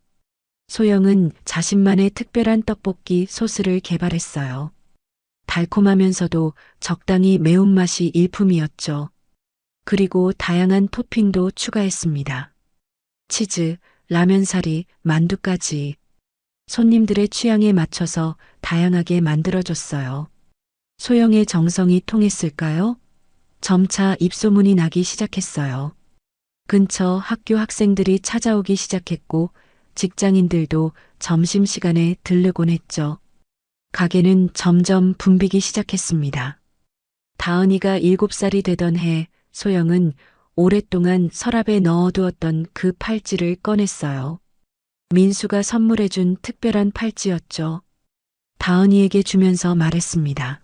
B: 소영은 자신만의 특별한 떡볶이 소스를 개발했어요. 달콤하면서도 적당히 매운맛이 일품이었죠. 그리고 다양한 토핑도 추가했습니다. 치즈, 라면사리, 만두까지. 손님들의 취향에 맞춰서 다양하게 만들어줬어요. 소영의 정성이 통했을까요? 점차 입소문이 나기 시작했어요. 근처 학교 학생들이 찾아오기 시작했고 직장인들도 점심시간에 들르곤 했죠. 가게는 점점 붐비기 시작했습니다. 다은이가 7살이 되던 해 소영은 오랫동안 서랍에 넣어두었던 그 팔찌를 꺼냈어요. 민수가 선물해준 특별한 팔찌였죠. 다은이에게 주면서 말했습니다.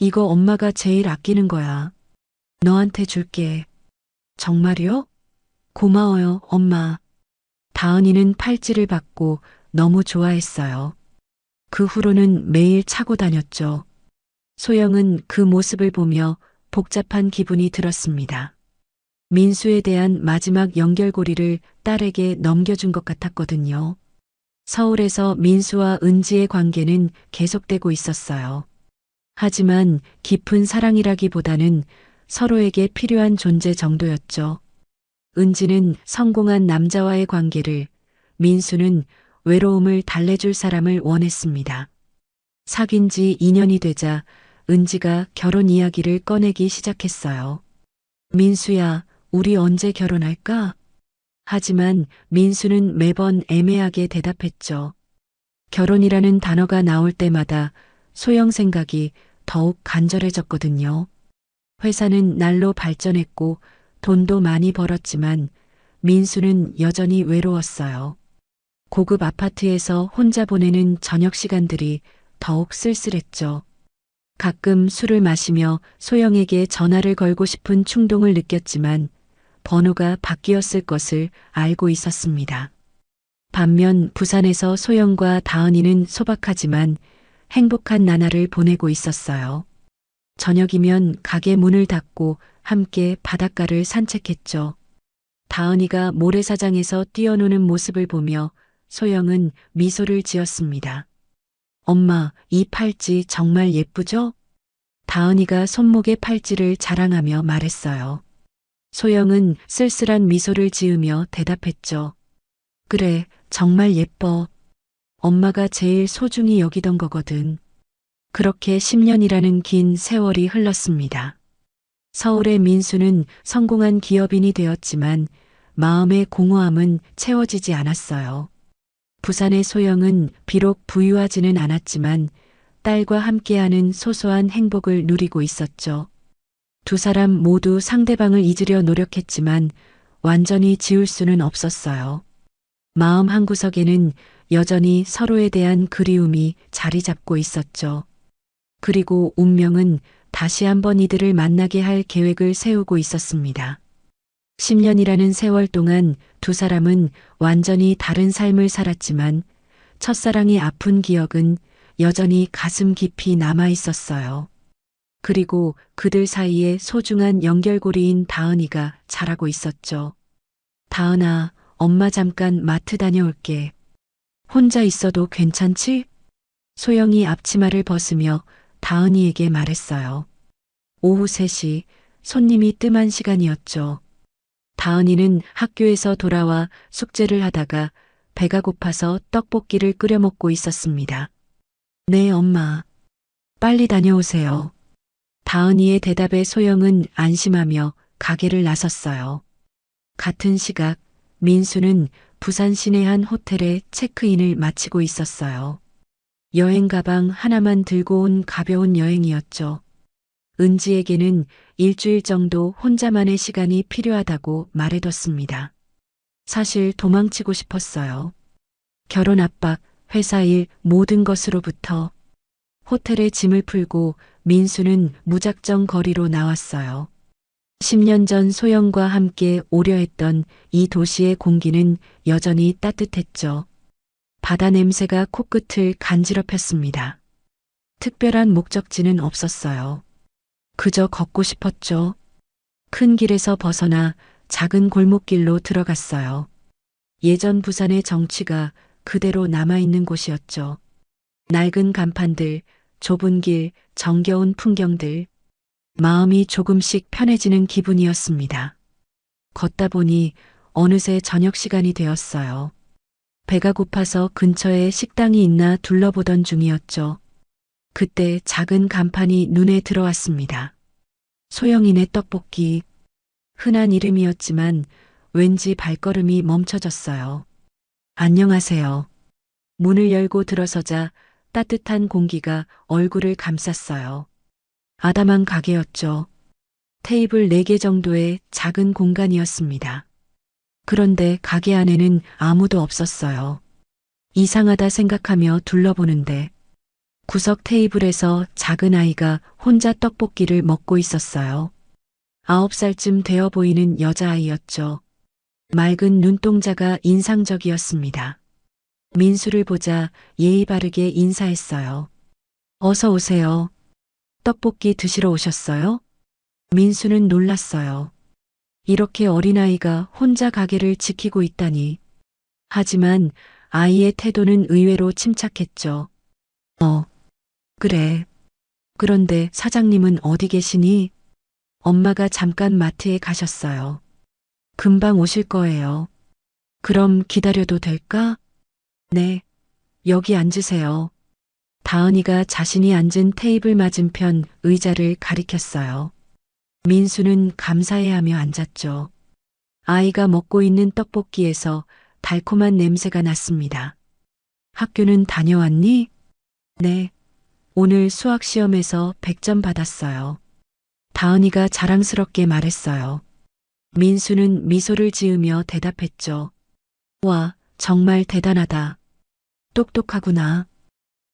B: 이거 엄마가 제일 아끼는 거야. 너한테 줄게. 정말요? 고마워요, 엄마. 다은이는 팔찌를 받고 너무 좋아했어요. 그 후로는 매일 차고 다녔죠. 소영은 그 모습을 보며 복잡한 기분이 들었습니다. 민수에 대한 마지막 연결고리를 딸에게 넘겨준 것 같았거든요. 서울에서 민수와 은지의 관계는 계속되고 있었어요. 하지만 깊은 사랑이라기보다는 서로에게 필요한 존재 정도였죠. 은지는 성공한 남자와의 관계를, 민수는 외로움을 달래줄 사람을 원했습니다. 사귄 지 2년이 되자 은지가 결혼 이야기를 꺼내기 시작했어요. 민수야, 우리 언제 결혼할까? 하지만 민수는 매번 애매하게 대답했죠. 결혼이라는 단어가 나올 때마다 소영 생각이 더욱 간절해졌거든요. 회사는 날로 발전했고 돈도 많이 벌었지만 민수는 여전히 외로웠어요. 고급 아파트에서 혼자 보내는 저녁 시간들이 더욱 쓸쓸했죠. 가끔 술을 마시며 소영에게 전화를 걸고 싶은 충동을 느꼈지만 번호가 바뀌었을 것을 알고 있었습니다. 반면 부산에서 소영과 다은이는 소박하지만 행복한 나날을 보내고 있었어요. 저녁이면 가게 문을 닫고 함께 바닷가를 산책했죠. 다은이가 모래사장에서 뛰어노는 모습을 보며 소영은 미소를 지었습니다. 엄마, 이 팔찌 정말 예쁘죠? 다은이가 손목에 팔찌를 자랑하며 말했어요. 소영은 쓸쓸한 미소를 지으며 대답했죠. 그래, 정말 예뻐. 엄마가 제일 소중히 여기던 거거든. 그렇게 10년이라는 긴 세월이 흘렀습니다. 서울의 민수는 성공한 기업인이 되었지만 마음의 공허함은 채워지지 않았어요. 부산의 소영은 비록 부유하지는 않았지만 딸과 함께하는 소소한 행복을 누리고 있었죠. 두 사람 모두 상대방을 잊으려 노력했지만 완전히 지울 수는 없었어요. 마음 한구석에는 여전히 서로에 대한 그리움이 자리 잡고 있었죠. 그리고 운명은 다시 한번 이들을 만나게 할 계획을 세우고 있었습니다. 10년이라는 세월 동안 두 사람은 완전히 다른 삶을 살았지만 첫사랑의 아픈 기억은 여전히 가슴 깊이 남아 있었어요. 그리고 그들 사이에 소중한 연결고리인 다은이가 자라고 있었죠. 다은아, 엄마 잠깐 마트 다녀올게. 혼자 있어도 괜찮지? 소영이 앞치마를 벗으며 다은이에게 말했어요. 오후 3시 손님이 뜸한 시간이었죠. 다은이는 학교에서 돌아와 숙제를 하다가 배가 고파서 떡볶이를 끓여 먹고 있었습니다. 네, 엄마. 빨리 다녀오세요. 다은이의 대답에 소영은 안심하며 가게를 나섰어요. 같은 시각 민수는 부산 시내 한 호텔에 체크인을 마치고 있었어요. 여행 가방 하나만 들고 온 가벼운 여행이었죠. 은지에게는 일주일 정도 혼자만의 시간이 필요하다고 말해뒀습니다. 사실 도망치고 싶었어요. 결혼 압박, 회사 일, 모든 것으로부터. 호텔에 짐을 풀고 민수는 무작정 거리로 나왔어요. 10년 전 소영과 함께 오려 했던 이 도시의 공기는 여전히 따뜻했죠. 바다 냄새가 코끝을 간지럽혔습니다. 특별한 목적지는 없었어요. 그저 걷고 싶었죠. 큰 길에서 벗어나 작은 골목길로 들어갔어요. 예전 부산의 정취가 그대로 남아있는 곳이었죠. 낡은 간판들, 좁은 길, 정겨운 풍경들. 마음이 조금씩 편해지는 기분이었습니다. 걷다 보니 어느새 저녁 시간이 되었어요. 배가 고파서 근처에 식당이 있나 둘러보던 중이었죠. 그때 작은 간판이 눈에 들어왔습니다. 소영이네 떡볶이. 흔한 이름이었지만 왠지 발걸음이 멈춰졌어요. 안녕하세요. 문을 열고 들어서자 따뜻한 공기가 얼굴을 감쌌어요. 아담한 가게였죠. 테이블 4개 정도의 작은 공간이었습니다. 그런데 가게 안에는 아무도 없었어요. 이상하다 생각하며 둘러보는데 구석 테이블에서 작은 아이가 혼자 떡볶이를 먹고 있었어요. 9살쯤 되어 보이는 여자아이였죠. 맑은 눈동자가 인상적이었습니다. 민수를 보자 예의 바르게 인사했어요. 어서 오세요. 떡볶이 드시러 오셨어요? 민수는 놀랐어요. 이렇게 어린아이가 혼자 가게를 지키고 있다니. 하지만 아이의 태도는 의외로 침착했죠. 그래. 그런데 사장님은 어디 계시니? 엄마가 잠깐 마트에 가셨어요. 금방 오실 거예요. 그럼 기다려도 될까? 네. 여기 앉으세요. 다은이가 자신이 앉은 테이블 맞은편 의자를 가리켰어요. 민수는 감사해하며 앉았죠. 아이가 먹고 있는 떡볶이에서 달콤한 냄새가 났습니다. 학교는 다녀왔니? 네. 오늘 수학 시험에서 100점 받았어요. 다은이가 자랑스럽게 말했어요. 민수는 미소를 지으며 대답했죠. 와, 정말 대단하다. 똑똑하구나.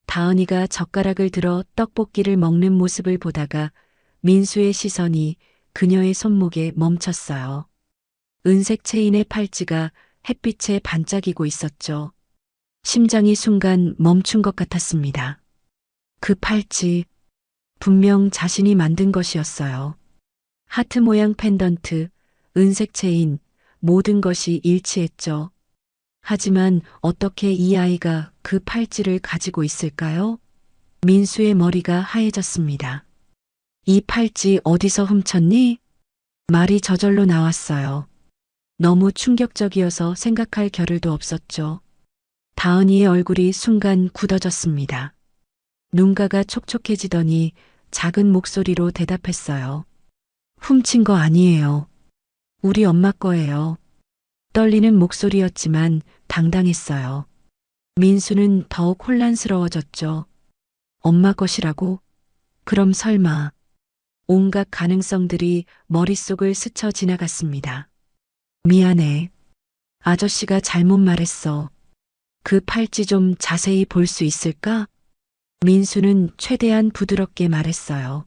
B: 다은이가 젓가락을 들어 떡볶이를 먹는 모습을 보다가 민수의 시선이 그녀의 손목에 멈췄어요. 은색 체인의 팔찌가 햇빛에 반짝이고 있었죠. 심장이 순간 멈춘 것 같았습니다. 그 팔찌, 분명 자신이 만든 것이었어요. 하트 모양 펜던트, 은색 체인, 모든 것이 일치했죠. 하지만 어떻게 이 아이가 그 팔찌를 가지고 있을까요? 민수의 머리가 하얘졌습니다. 이 팔찌 어디서 훔쳤니? 말이 저절로 나왔어요. 너무 충격적이어서 생각할 겨를도 없었죠. 다은이의 얼굴이 순간 굳어졌습니다. 눈가가 촉촉해지더니 작은 목소리로 대답했어요. 훔친 거 아니에요. 우리 엄마 거예요. 떨리는 목소리였지만 당당했어요. 민수는 더욱 혼란스러워졌죠. 엄마 것이라고? 그럼 설마. 온갖 가능성들이 머릿속을 스쳐 지나갔습니다. 미안해. 아저씨가 잘못 말했어. 그 팔찌 좀 자세히 볼 수 있을까? 민수는 최대한 부드럽게 말했어요.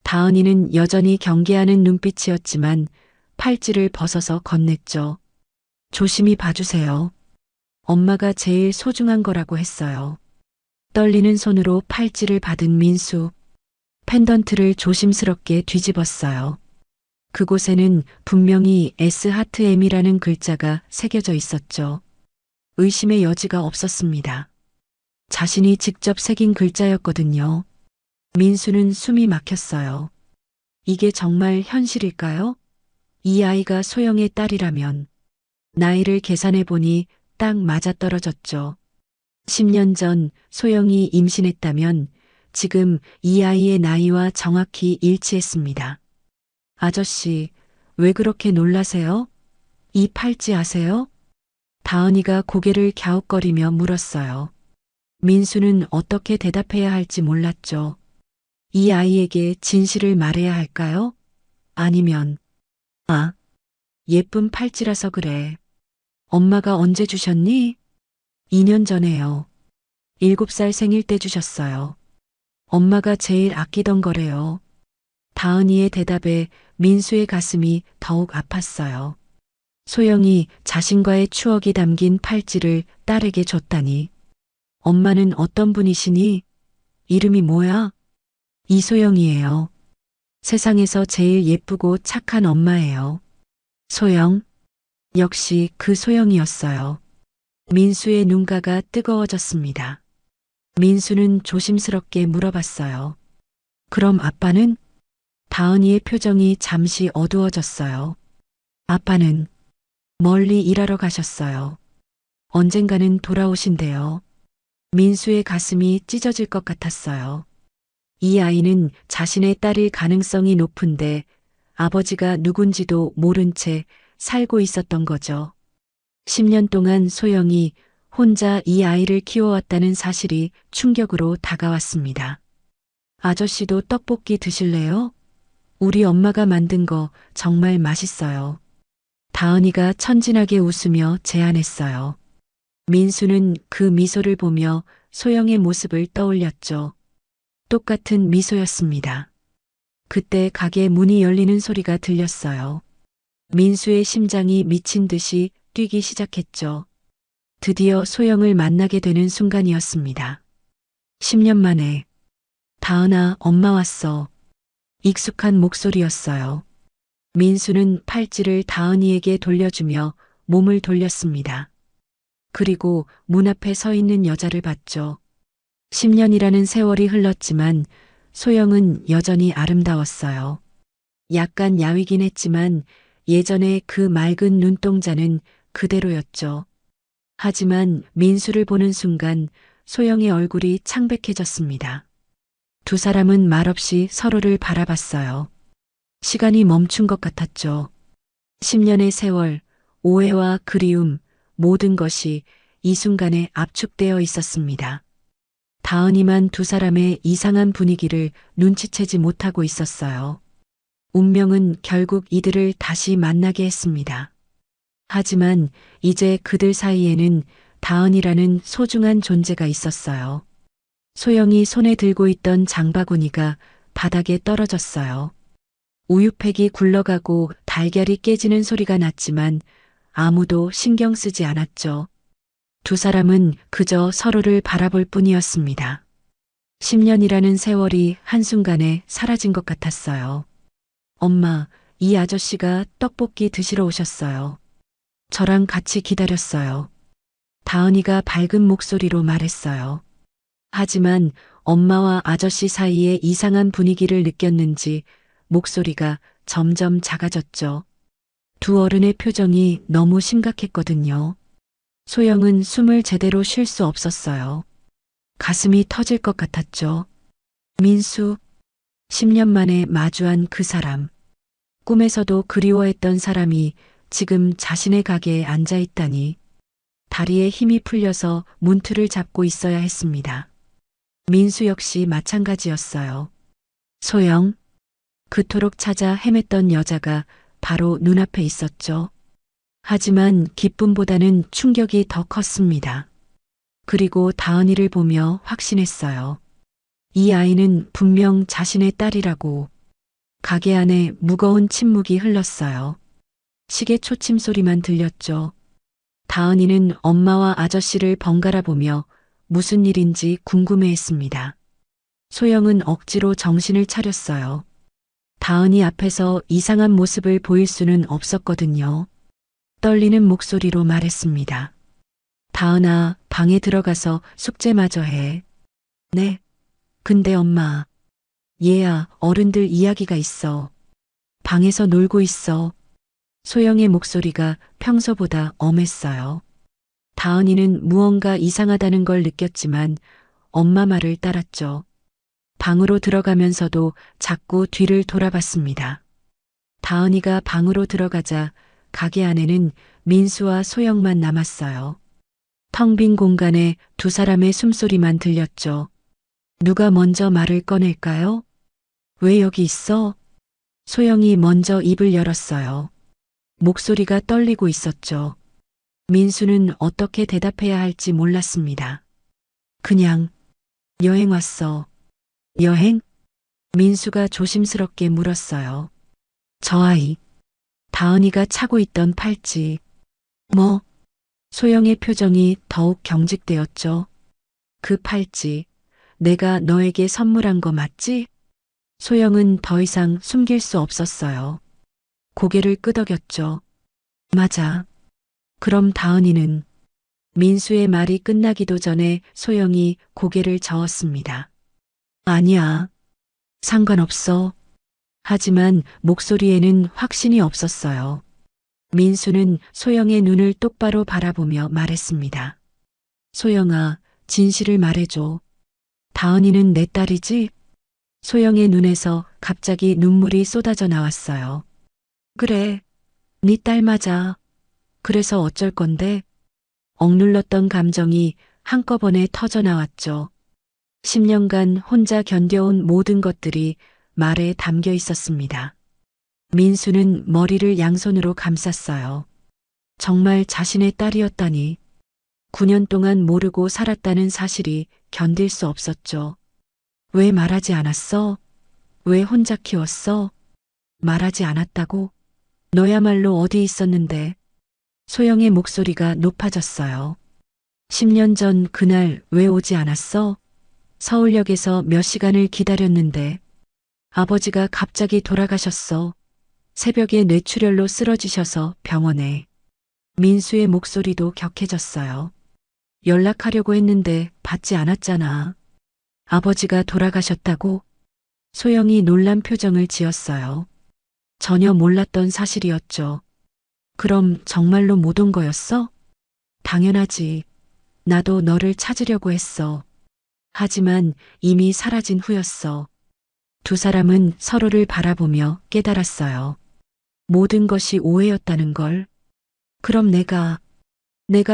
B: 다은이는 여전히 경계하는 눈빛이었지만 팔찌를 벗어서 건넸죠. 조심히 봐주세요. 엄마가 제일 소중한 거라고 했어요. 떨리는 손으로 팔찌를 받은 민수. 펜던트를 조심스럽게 뒤집었어요. 그곳에는 분명히 SHM이라는 글자가 새겨져 있었죠. 의심의 여지가 없었습니다. 자신이 직접 새긴 글자였거든요. 민수는 숨이 막혔어요. 이게 정말 현실일까요? 이 아이가 소영의 딸이라면 나이를 계산해 보니 딱 맞아떨어졌죠. 10년 전 소영이 임신했다면 지금 이 아이의 나이와 정확히 일치했습니다. 아저씨, 왜 그렇게 놀라세요? 이 팔찌 아세요? 다은이가 고개를 갸웃거리며 물었어요. 민수는 어떻게 대답해야 할지 몰랐죠. 이 아이에게 진실을 말해야 할까요? 아니면, 예쁜 팔찌라서 그래. 엄마가 언제 주셨니? 2년 전에요. 7살 생일 때 주셨어요. 엄마가 제일 아끼던 거래요. 다은이의 대답에 민수의 가슴이 더욱 아팠어요. 소영이 자신과의 추억이 담긴 팔찌를 딸에게 줬다니. 엄마는 어떤 분이시니? 이름이 뭐야? 이소영이에요. 세상에서 제일 예쁘고 착한 엄마예요. 소영. 역시 그 소영이었어요. 민수의 눈가가 뜨거워졌습니다. 민수는 조심스럽게 물어봤어요. 그럼 아빠는? 다은이의 표정이 잠시 어두워졌어요. 아빠는 멀리 일하러 가셨어요. 언젠가는 돌아오신대요. 민수의 가슴이 찢어질 것 같았어요. 이 아이는 자신의 딸일 가능성이 높은데 아버지가 누군지도 모른 채 살고 있었던 거죠. 10년 동안 소영이 혼자 이 아이를 키워왔다는 사실이 충격으로 다가왔습니다. 아저씨도 떡볶이 드실래요? 우리 엄마가 만든 거 정말 맛있어요. 다은이가 천진하게 웃으며 제안했어요. 민수는 그 미소를 보며 소영의 모습을 떠올렸죠. 똑같은 미소였습니다. 그때 가게 문이 열리는 소리가 들렸어요. 민수의 심장이 미친 듯이 뛰기 시작했죠. 드디어 소영을 만나게 되는 순간이었습니다. 10년 만에 다은아, 엄마 왔어. 익숙한 목소리였어요. 민수는 팔찌를 다은이에게 돌려주며 몸을 돌렸습니다. 그리고 문 앞에 서 있는 여자를 봤죠. 10년이라는 세월이 흘렀지만 소영은 여전히 아름다웠어요. 약간 야위긴 했지만 예전의 그 맑은 눈동자는 그대로였죠. 하지만 민수를 보는 순간 소영의 얼굴이 창백해졌습니다. 두 사람은 말없이 서로를 바라봤어요. 시간이 멈춘 것 같았죠. 10년의 세월, 오해와 그리움, 모든 것이 이 순간에 압축되어 있었습니다. 다은이만 두 사람의 이상한 분위기를 눈치채지 못하고 있었어요. 운명은 결국 이들을 다시 만나게 했습니다. 하지만 이제 그들 사이에는 다은이라는 소중한 존재가 있었어요. 소영이 손에 들고 있던 장바구니가 바닥에 떨어졌어요. 우유팩이 굴러가고 달걀이 깨지는 소리가 났지만 아무도 신경 쓰지 않았죠. 두 사람은 그저 서로를 바라볼 뿐이었습니다. 10년이라는 세월이 한순간에 사라진 것 같았어요. 엄마, 이 아저씨가 떡볶이 드시러 오셨어요. 저랑 같이 기다렸어요. 다은이가 밝은 목소리로 말했어요. 하지만 엄마와 아저씨 사이에 이상한 분위기를 느꼈는지 목소리가 점점 작아졌죠. 두 어른의 표정이 너무 심각했거든요. 소영은 숨을 제대로 쉴 수 없었어요. 가슴이 터질 것 같았죠. 민수, 10년 만에 마주한 그 사람. 꿈에서도 그리워했던 사람이 지금 자신의 가게에 앉아 있다니. 다리에 힘이 풀려서 문틀을 잡고 있어야 했습니다. 민수 역시 마찬가지였어요. 소영, 그토록 찾아 헤맸던 여자가 바로 눈앞에 있었죠. 하지만 기쁨보다는 충격이 더 컸습니다. 그리고 다은이를 보며 확신했어요. 이 아이는 분명 자신의 딸이라고. 가게 안에 무거운 침묵이 흘렀어요. 시계 초침 소리만 들렸죠. 다은이는 엄마와 아저씨를 번갈아 보며 무슨 일인지 궁금해했습니다. 소영은 억지로 정신을 차렸어요. 다은이 앞에서 이상한 모습을 보일 수는 없었거든요. 떨리는 목소리로 말했습니다. 다은아, 방에 들어가서 숙제마저 해. 네. 근데 엄마. 얘야, 어른들 이야기가 있어. 방에서 놀고 있어. 소영의 목소리가 평소보다 엄했어요. 다은이는 무언가 이상하다는 걸 느꼈지만 엄마 말을 따랐죠. 방으로 들어가면서도 자꾸 뒤를 돌아봤습니다. 다은이가 방으로 들어가자 가게 안에는 민수와 소영만 남았어요. 텅 빈 공간에 두 사람의 숨소리만 들렸죠. 누가 먼저 말을 꺼낼까요? 왜 여기 있어? 소영이 먼저 입을 열었어요. 목소리가 떨리고 있었죠. 민수는 어떻게 대답해야 할지 몰랐습니다. 그냥 여행 왔어. 여행? 민수가 조심스럽게 물었어요. 저 아이. 다은이가 차고 있던 팔찌. 뭐? 소영의 표정이 더욱 경직되었죠. 그 팔찌. 내가 너에게 선물한 거 맞지? 소영은 더 이상 숨길 수 없었어요. 고개를 끄덕였죠. 맞아. 그럼 다은이는? 민수의 말이 끝나기도 전에 소영이 고개를 저었습니다. 아니야. 상관없어. 하지만 목소리에는 확신이 없었어요. 민수는 소영의 눈을 똑바로 바라보며 말했습니다. 소영아, 진실을 말해줘. 다은이는 내 딸이지? 소영의 눈에서 갑자기 눈물이 쏟아져 나왔어요. 그래, 네 딸 맞아. 그래서 어쩔 건데? 억눌렀던 감정이 한꺼번에 터져 나왔죠. 10년간 혼자 견뎌온 모든 것들이 말에 담겨 있었습니다. 민수는 머리를 양손으로 감쌌어요. 정말 자신의 딸이었다니. 9년 동안 모르고 살았다는 사실이 견딜 수 없었죠. 왜 말하지 않았어? 왜 혼자 키웠어? 말하지 않았다고? 너야말로 어디 있었는데? 소영의 목소리가 높아졌어요. 10년 전 그날 왜 오지 않았어? 서울역에서 몇 시간을 기다렸는데 아버지가 갑자기 돌아가셨어. 새벽에 뇌출혈로 쓰러지셔서 병원에. 민수의 목소리도 격해졌어요. 연락하려고 했는데 받지 않았잖아. 아버지가 돌아가셨다고? 소영이 놀란 표정을 지었어요. 전혀 몰랐던 사실이었죠. 그럼 정말로 못 온 거였어? 당연하지. 나도 너를 찾으려고 했어. 하지만 이미 사라진 후였어. 두 사람은 서로를 바라보며 깨달았어요. 모든 것이 오해였다는 걸. 그럼 내가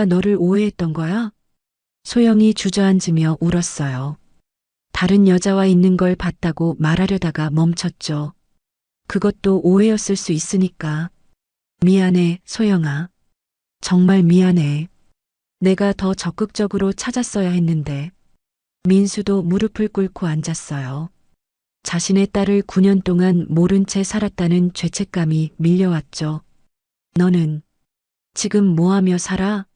B: 너를 오해했던 거야? 소영이 주저앉으며 울었어요. 다른 여자와 있는 걸 봤다고 말하려다가 멈췄죠. 그것도 오해였을 수 있으니까. 미안해, 소영아. 정말 미안해. 내가 더 적극적으로 찾았어야 했는데. 민수도 무릎을 꿇고 앉았어요. 자신의 딸을 9년 동안 모른 채 살았다는 죄책감이 밀려왔죠. 너는 지금 뭐 하며 살아?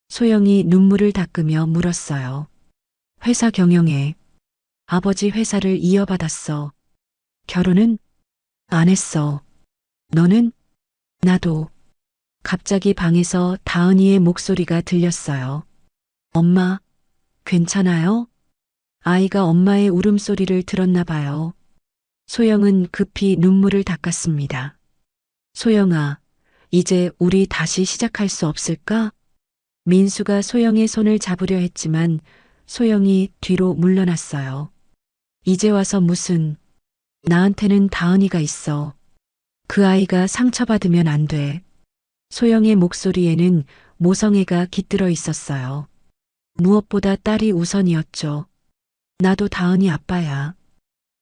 B: 소영이 눈물을 닦으며 물었어요. 회사 경영해. 아버지 회사를 이어받았어. 결혼은? 안 했어. 너는? 나도. 갑자기 방에서 다은이의 목소리가 들렸어요. 엄마, 괜찮아요? 아이가 엄마의 울음소리를 들었나 봐요. 소영은 급히 눈물을 닦았습니다. 소영아, 이제 우리 다시 시작할 수 없을까? 민수가 소영의 손을 잡으려 했지만 소영이 뒤로 물러났어요. 이제 와서 무슨, 나한테는 다은이가 있어. 그 아이가 상처받으면 안 돼. 소영의 목소리에는 모성애가 깃들어 있었어요. 무엇보다 딸이 우선이었죠. 나도 다은이 아빠야.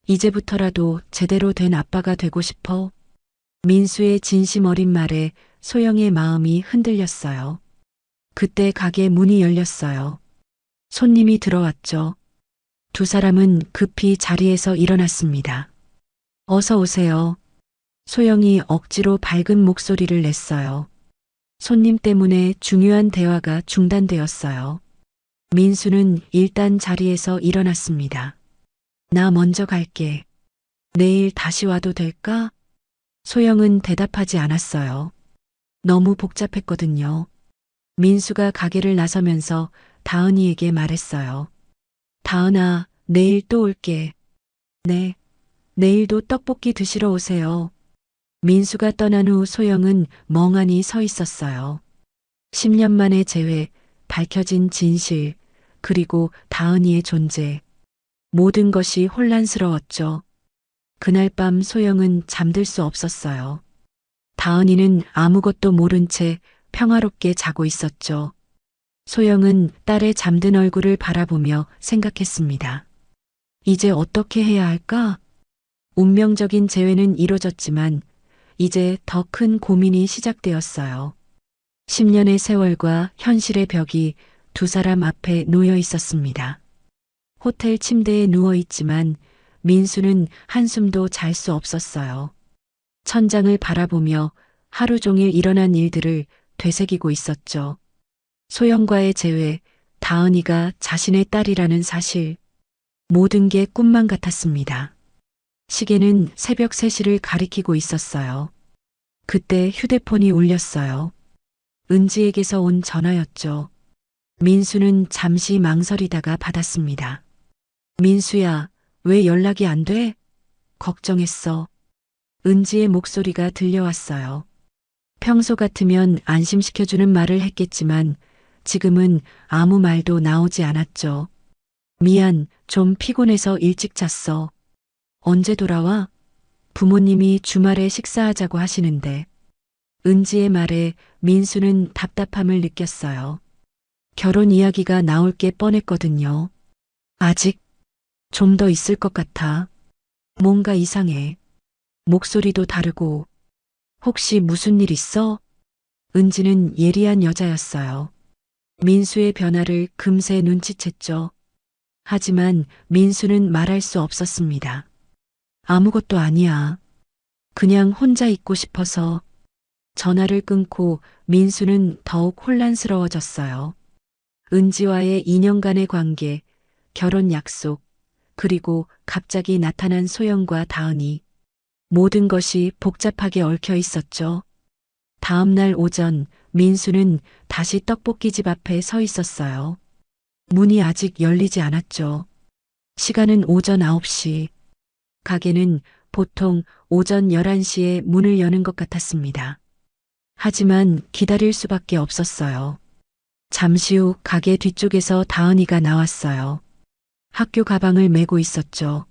B: 이제부터라도 제대로 된 아빠가 되고 싶어. 민수의 진심 어린 말에 소영의 마음이 흔들렸어요. 그때 가게 문이 열렸어요. 손님이 들어왔죠. 두 사람은 급히 자리에서 일어났습니다. 어서 오세요. 소영이 억지로 밝은 목소리를 냈어요. 손님 때문에 중요한 대화가 중단되었어요. 민수는 일단 자리에서 일어났습니다. 나 먼저 갈게. 내일 다시 와도 될까? 소영은 대답하지 않았어요. 너무 복잡했거든요. 민수가 가게를 나서면서 다은이에게 말했어요. 다은아, 내일 또 올게. 네, 내일도 떡볶이 드시러 오세요. 민수가 떠난 후 소영은 멍하니 서 있었어요. 10년 만의 재회, 밝혀진 진실, 그리고 다은이의 존재. 모든 것이 혼란스러웠죠. 그날 밤 소영은 잠들 수 없었어요. 다은이는 아무것도 모른 채 평화롭게 자고 있었죠. 소영은 딸의 잠든 얼굴을 바라보며 생각했습니다. 이제 어떻게 해야 할까? 운명적인 재회는 이뤄졌지만 이제 더 큰 고민이 시작되었어요. 10년의 세월과 현실의 벽이 두 사람 앞에 놓여 있었습니다. 호텔 침대에 누워 있지만 민수는 한숨도 잘 수 없었어요. 천장을 바라보며 하루 종일 일어난 일들을 되새기고 있었죠. 소영과의 재회, 다은이가 자신의 딸이라는 사실, 모든 게 꿈만 같았습니다. 시계는 새벽 3시를 가리키고 있었어요. 그때 휴대폰이 울렸어요. 은지에게서 온 전화였죠. 민수는 잠시 망설이다가 받았습니다. 민수야, 왜 연락이 안 돼? 걱정했어. 은지의 목소리가 들려왔어요. 평소 같으면 안심시켜주는 말을 했겠지만 지금은 아무 말도 나오지 않았죠. 미안, 좀 피곤해서 일찍 잤어. 언제 돌아와? 부모님이 주말에 식사하자고 하시는데. 은지의 말에 민수는 답답함을 느꼈어요. 결혼 이야기가 나올 게 뻔했거든요. 아직 좀 더 있을 것 같아. 뭔가 이상해. 목소리도 다르고. 혹시 무슨 일 있어? 은지는 예리한 여자였어요. 민수의 변화를 금세 눈치챘죠. 하지만 민수는 말할 수 없었습니다. 아무것도 아니야. 그냥 혼자 있고 싶어서. 전화를 끊고 민수는 더욱 혼란스러워졌어요. 은지와의 2년간의 관계, 결혼 약속, 그리고 갑자기 나타난 소영과 다은이. 모든 것이 복잡하게 얽혀 있었죠. 다음 날 오전 민수는 다시 떡볶이집 앞에 서 있었어요. 문이 아직 열리지 않았죠. 시간은 오전 9시. 가게는 보통 오전 11시에 문을 여는 것 같았습니다. 하지만 기다릴 수밖에 없었어요. 잠시 후 가게 뒤쪽에서 다은이가 나왔어요. 학교 가방을 메고 있었죠.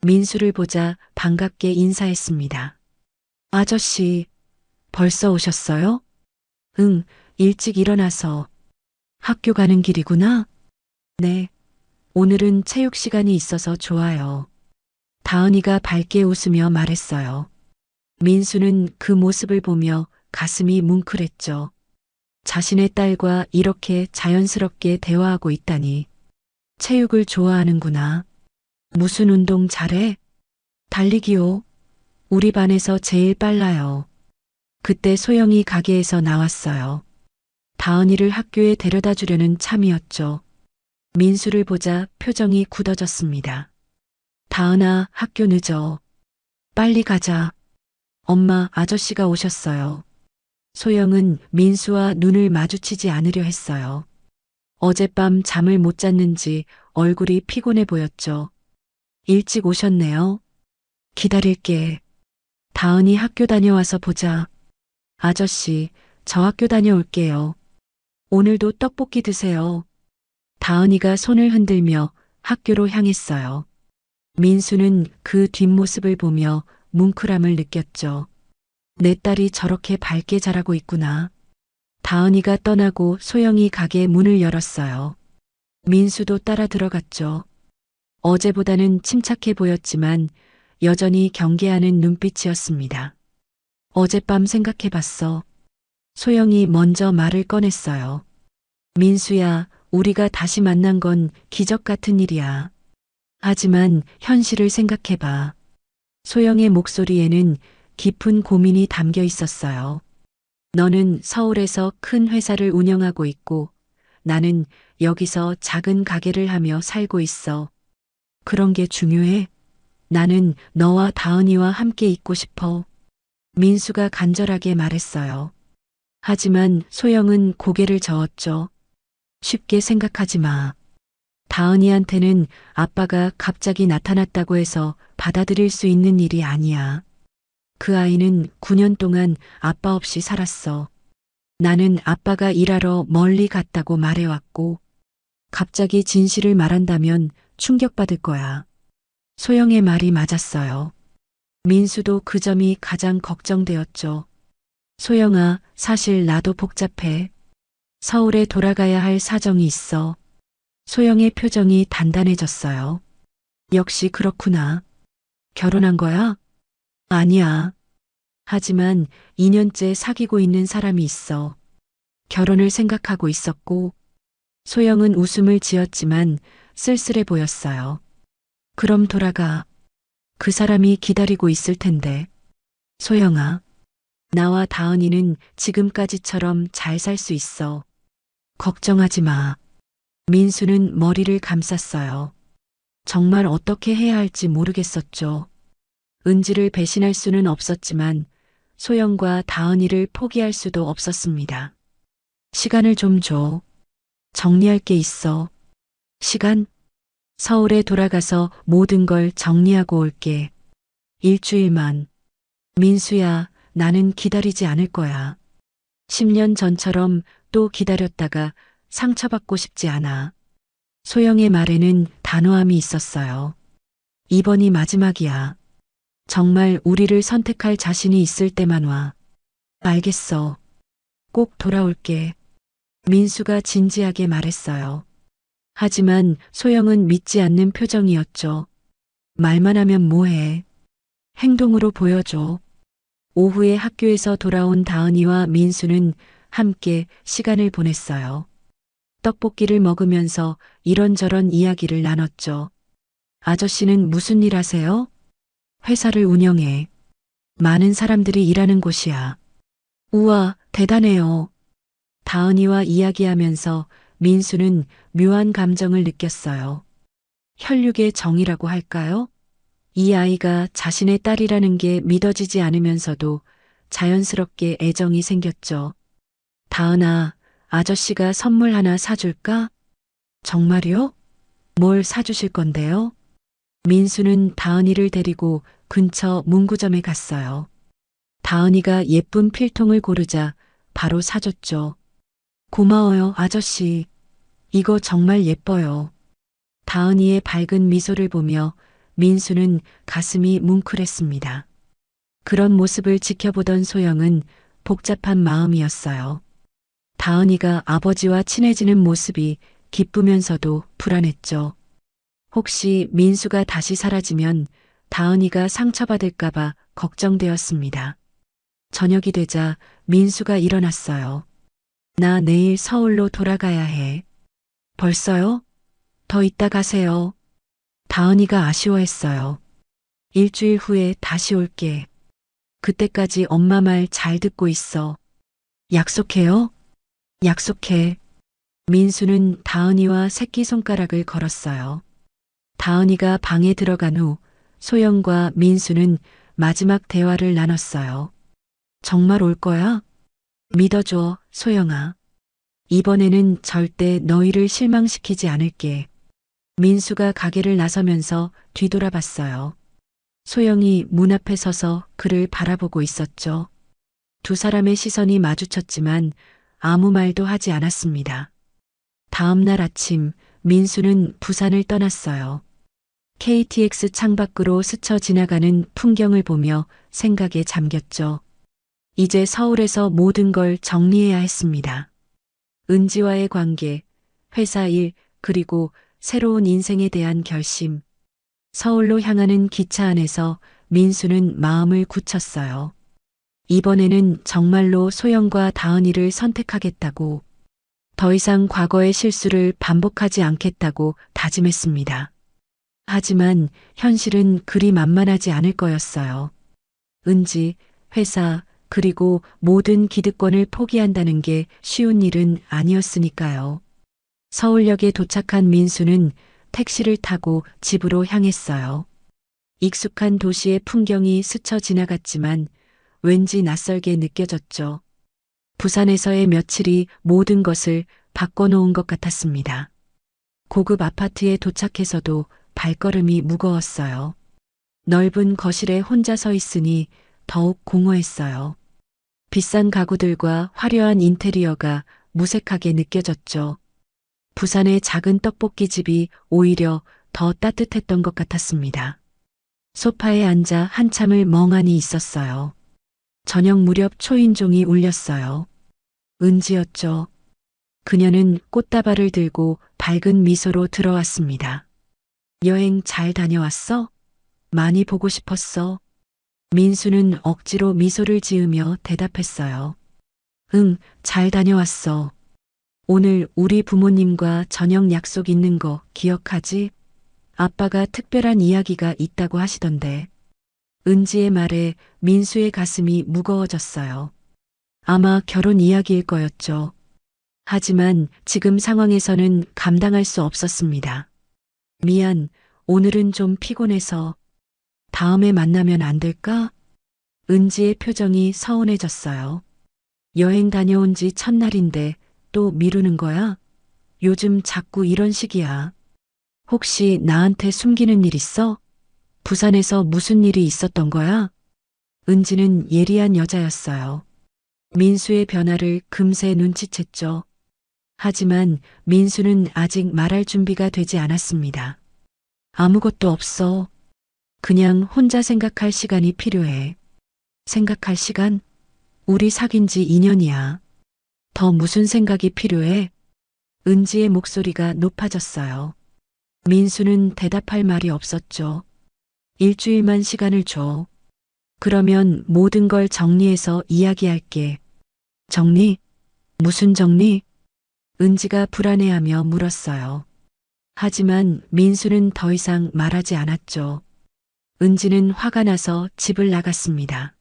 B: 민수를 보자 반갑게 인사했습니다. 아저씨, 벌써 오셨어요? 응, 일찍 일어나서. 학교 가는 길이구나? 네. 오늘은 체육 시간이 있어서 좋아요. 다은이가 밝게 웃으며 말했어요. 민수는 그 모습을 보며 가슴이 뭉클했죠. 자신의 딸과 이렇게 자연스럽게 대화하고 있다니. 체육을 좋아하는구나. 무슨 운동 잘해? 달리기요. 우리 반에서 제일 빨라요. 그때 소영이 가게에서 나왔어요. 다은이를 학교에 데려다 주려는 참이었죠. 민수를 보자 표정이 굳어졌습니다. 다은아, 학교 늦어. 빨리 가자. 엄마, 아저씨가 오셨어요. 소영은 민수와 눈을 마주치지 않으려 했어요. 어젯밤 잠을 못 잤는지 얼굴이 피곤해 보였죠. 일찍 오셨네요. 기다릴게. 다은이 학교 다녀와서 보자. 아저씨, 저 학교 다녀올게요. 오늘도 떡볶이 드세요. 다은이가 손을 흔들며 학교로 향했어요. 민수는 그 뒷모습을 보며 뭉클함을 느꼈죠. 내 딸이 저렇게 밝게 자라고 있구나. 다은이가 떠나고 소영이 가게 문을 열었어요. 민수도 따라 들어갔죠. 어제보다는 침착해 보였지만 여전히 경계하는 눈빛이었습니다. 어젯밤 생각해봤어. 소영이 먼저 말을 꺼냈어요. 민수야, 우리가 다시 만난 건 기적 같은 일이야. 하지만 현실을 생각해봐. 소영의 목소리에는 깊은 고민이 담겨 있었어요. 너는 서울에서 큰 회사를 운영하고 있고 나는 여기서 작은 가게를 하며 살고 있어. 그런 게 중요해? 나는 너와 다은이와 함께 있고 싶어. 민수가 간절하게 말했어요. 하지만 소영은 고개를 저었죠. 쉽게 생각하지 마. 다은이한테는 아빠가 갑자기 나타났다고 해서 받아들일 수 있는 일이 아니야. 그 아이는 9년 동안 아빠 없이 살았어. 나는 아빠가 일하러 멀리 갔다고 말해왔고, 갑자기 진실을 말한다면 충격받을 거야. 소영의 말이 맞았어요. 민수도 그 점이 가장 걱정되었죠. 소영아, 사실 나도 복잡해. 서울에 돌아가야 할 사정이 있어. 소영의 표정이 단단해졌어요. 역시 그렇구나. 결혼한 거야? 아니야. 하지만 2년째 사귀고 있는 사람이 있어. 결혼을 생각하고 있었고, 소영은 웃음을 지었지만 쓸쓸해 보였어요. 그럼 돌아가. 그 사람이 기다리고 있을 텐데. 소영아, 나와 다은이는 지금까지처럼 잘 살 수 있어. 걱정하지 마. 민수는 머리를 감쌌어요. 정말 어떻게 해야 할지 모르겠었죠. 은지를 배신할 수는 없었지만 소영과 다은이를 포기할 수도 없었습니다. 시간을 좀 줘. 정리할 게 있어. 시간? 서울에 돌아가서 모든 걸 정리하고 올게. 일주일만. 민수야, 나는 기다리지 않을 거야. 10년 전처럼 또 기다렸다가 상처받고 싶지 않아. 소영의 말에는 단호함이 있었어요. 이번이 마지막이야. 정말 우리를 선택할 자신이 있을 때만 와. 알겠어. 꼭 돌아올게. 민수가 진지하게 말했어요. 하지만 소영은 믿지 않는 표정이었죠. 말만 하면 뭐해. 행동으로 보여줘. 오후에 학교에서 돌아온 다은이와 민수는 함께 시간을 보냈어요. 떡볶이를 먹으면서 이런저런 이야기를 나눴죠. 아저씨는 무슨 일 하세요? 회사를 운영해. 많은 사람들이 일하는 곳이야. 우와, 대단해요. 다은이와 이야기하면서 민수는 묘한 감정을 느꼈어요. 혈육의 정이라고 할까요? 이 아이가 자신의 딸이라는 게 믿어지지 않으면서도 자연스럽게 애정이 생겼죠. 다은아, 아저씨가 선물 하나 사줄까? 정말요? 뭘 사주실 건데요? 민수는 다은이를 데리고 근처 문구점에 갔어요. 다은이가 예쁜 필통을 고르자 바로 사줬죠. 고마워요, 아저씨. 이거 정말 예뻐요. 다은이의 밝은 미소를 보며 민수는 가슴이 뭉클했습니다. 그런 모습을 지켜보던 소영은 복잡한 마음이었어요. 다은이가 아버지와 친해지는 모습이 기쁘면서도 불안했죠. 혹시 민수가 다시 사라지면 다은이가 상처받을까봐 걱정되었습니다. 저녁이 되자 민수가 일어났어요. 나 내일 서울로 돌아가야 해. 벌써요? 더 이따 가세요. 다은이가 아쉬워했어요. 일주일 후에 다시 올게. 그때까지 엄마 말 잘 듣고 있어. 약속해요? 약속해. 민수는 다은이와 새끼손가락을 걸었어요. 다은이가 방에 들어간 후 소영과 민수는 마지막 대화를 나눴어요. 정말 올 거야? 믿어줘, 소영아. 이번에는 절대 너희를 실망시키지 않을게. 민수가 가게를 나서면서 뒤돌아봤어요. 소영이 문 앞에 서서 그를 바라보고 있었죠. 두 사람의 시선이 마주쳤지만 아무 말도 하지 않았습니다. 다음 날 아침 민수는 부산을 떠났어요. KTX 창밖으로 스쳐 지나가는 풍경을 보며 생각에 잠겼죠. 이제 서울에서 모든 걸 정리해야 했습니다. 은지와의 관계, 회사 일, 그리고 새로운 인생에 대한 결심. 서울로 향하는 기차 안에서 민수는 마음을 굳혔어요. 이번에는 정말로 소영과 다은이를 선택하겠다고, 더 이상 과거의 실수를 반복하지 않겠다고 다짐했습니다. 하지만 현실은 그리 만만하지 않을 거였어요. 은지, 회사, 그리고 모든 기득권을 포기한다는 게 쉬운 일은 아니었으니까요. 서울역에 도착한 민수는 택시를 타고 집으로 향했어요. 익숙한 도시의 풍경이 스쳐 지나갔지만 왠지 낯설게 느껴졌죠. 부산에서의 며칠이 모든 것을 바꿔놓은 것 같았습니다. 고급 아파트에 도착해서도 발걸음이 무거웠어요. 넓은 거실에 혼자 서 있으니 더욱 공허했어요. 비싼 가구들과 화려한 인테리어가 무색하게 느껴졌죠. 부산의 작은 떡볶이집이 오히려 더 따뜻했던 것 같았습니다. 소파에 앉아 한참을 멍하니 있었어요. 저녁 무렵 초인종이 울렸어요. 은지였죠. 그녀는 꽃다발을 들고 밝은 미소로 들어왔습니다. 여행 잘 다녀왔어? 많이 보고 싶었어. 민수는 억지로 미소를 지으며 대답했어요. 응, 잘 다녀왔어. 오늘 우리 부모님과 저녁 약속 있는 거 기억하지? 아빠가 특별한 이야기가 있다고 하시던데. 은지의 말에 민수의 가슴이 무거워졌어요. 아마 결혼 이야기일 거였죠. 하지만 지금 상황에서는 감당할 수 없었습니다. 미안, 오늘은 좀 피곤해서 다음에 만나면 안 될까? 은지의 표정이 서운해졌어요. 여행 다녀온 지 첫날인데 또 미루는 거야? 요즘 자꾸 이런 식이야. 혹시 나한테 숨기는 일 있어? 부산에서 무슨 일이 있었던 거야? 은지는 예리한 여자였어요. 민수의 변화를 금세 눈치챘죠. 하지만 민수는 아직 말할 준비가 되지 않았습니다. 아무것도 없어. 그냥 혼자 생각할 시간이 필요해. 생각할 시간? 우리 사귄 지 2년이야. 더 무슨 생각이 필요해? 은지의 목소리가 높아졌어요. 민수는 대답할 말이 없었죠. 일주일만 시간을 줘. 그러면 모든 걸 정리해서 이야기할게. 정리? 무슨 정리? 은지가 불안해하며 물었어요. 하지만 민수는 더 이상 말하지 않았죠. 은지는 화가 나서 집을 나갔습니다.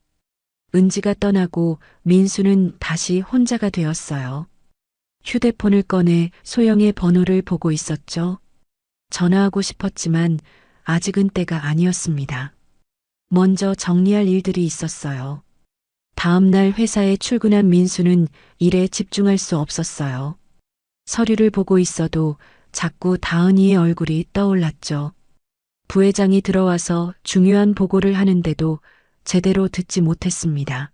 B: 은지가 떠나고 민수는 다시 혼자가 되었어요. 휴대폰을 꺼내 소영의 번호를 보고 있었죠. 전화하고 싶었지만 아직은 때가 아니었습니다. 먼저 정리할 일들이 있었어요. 다음 날 회사에 출근한 민수는 일에 집중할 수 없었어요. 서류를 보고 있어도 자꾸 다은이의 얼굴이 떠올랐죠. 부회장이 들어와서 중요한 보고를 하는데도 제대로 듣지 못했습니다.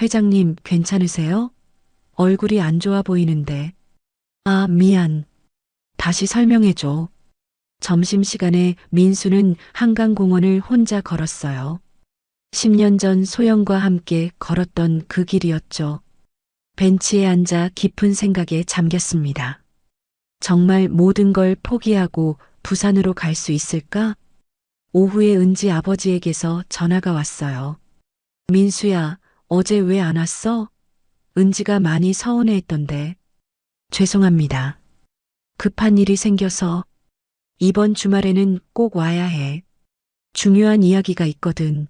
B: 회장님, 괜찮으세요? 얼굴이 안 좋아 보이는데. 아, 미안. 다시 설명해줘. 점심시간에 민수는 한강공원을 혼자 걸었어요. 10년 전 소영과 함께 걸었던 그 길이었죠. 벤치에 앉아 깊은 생각에 잠겼습니다. 정말 모든 걸 포기하고 부산으로 갈 수 있을까? 오후에 은지 아버지에게서 전화가 왔어요. 민수야, 어제 왜 안 왔어? 은지가 많이 서운해했던데. 죄송합니다. 급한 일이 생겨서 이번 주말에는 꼭 와야 해. 중요한 이야기가 있거든.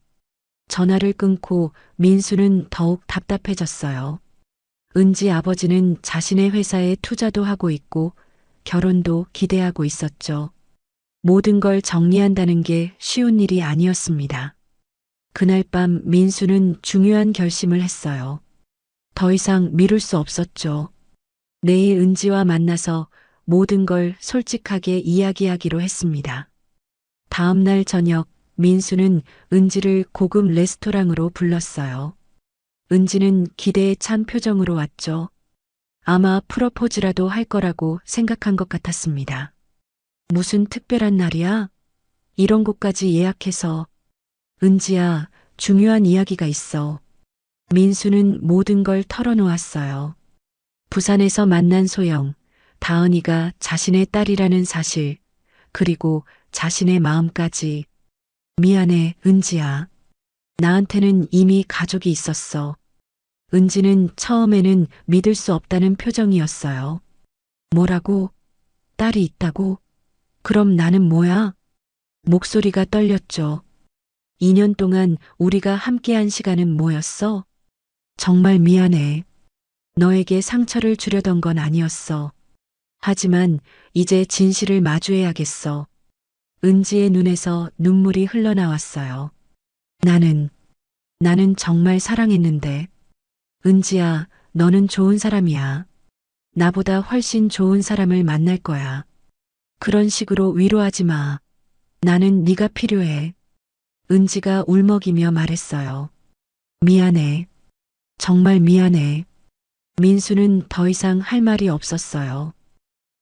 B: 전화를 끊고 민수는 더욱 답답해졌어요. 은지 아버지는 자신의 회사에 투자도 하고 있고 결혼도 기대하고 있었죠. 모든 걸 정리한다는 게 쉬운 일이 아니었습니다. 그날 밤 민수는 중요한 결심을 했어요. 더 이상 미룰 수 없었죠. 내일 은지와 만나서 모든 걸 솔직하게 이야기하기로 했습니다. 다음 날 저녁 민수는 은지를 고급 레스토랑으로 불렀어요. 은지는 기대에 찬 표정으로 왔죠. 아마 프러포즈라도 할 거라고 생각한 것 같았습니다. 무슨 특별한 날이야? 이런 곳까지 예약해서. 은지야, 중요한 이야기가 있어. 민수는 모든 걸 털어놓았어요. 부산에서 만난 소영, 다은이가 자신의 딸이라는 사실, 그리고 자신의 마음까지. 미안해, 은지야. 나한테는 이미 가족이 있었어. 은지는 처음에는 믿을 수 없다는 표정이었어요. 뭐라고? 딸이 있다고? 그럼 나는 뭐야? 목소리가 떨렸죠. 2년 동안 우리가 함께한 시간은 뭐였어? 정말 미안해. 너에게 상처를 주려던 건 아니었어. 하지만 이제 진실을 마주해야겠어. 은지의 눈에서 눈물이 흘러나왔어요. 나는 정말 사랑했는데. 은지야, 너는 좋은 사람이야. 나보다 훨씬 좋은 사람을 만날 거야. 그런 식으로 위로하지 마. 나는 네가 필요해. 은지가 울먹이며 말했어요. 미안해. 정말 미안해. 민수는 더 이상 할 말이 없었어요.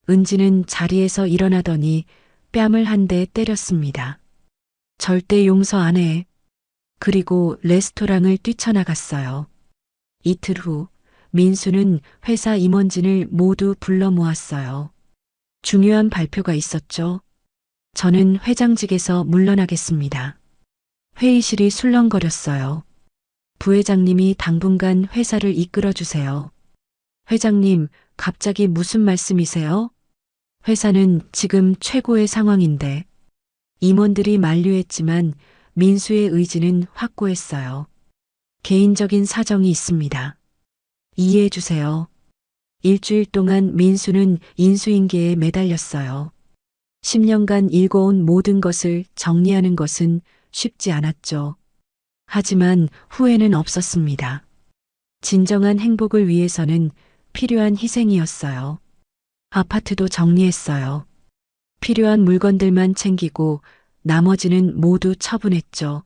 B: 은지는 자리에서 일어나더니 뺨을 한 대 때렸습니다. 절대 용서 안 해. 그리고 레스토랑을 뛰쳐나갔어요. 이틀 후 민수는 회사 임원진을 모두 불러 모았어요. 중요한 발표가 있었죠. 저는 회장직에서 물러나겠습니다. 회의실이 술렁거렸어요. 부회장님이 당분간 회사를 이끌어 주세요. 회장님, 갑자기 무슨 말씀이세요? 회사는 지금 최고의 상황인데. 임원들이 만류했지만 민수의 의지는 확고했어요. 개인적인 사정이 있습니다. 이해해 주세요. 일주일 동안 민수는 인수인계에 매달렸어요. 10년간 일궈온 모든 것을 정리하는 것은 쉽지 않았죠. 하지만 후회는 없었습니다. 진정한 행복을 위해서는 필요한 희생이었어요. 아파트도 정리했어요. 필요한 물건들만 챙기고 나머지는 모두 처분했죠.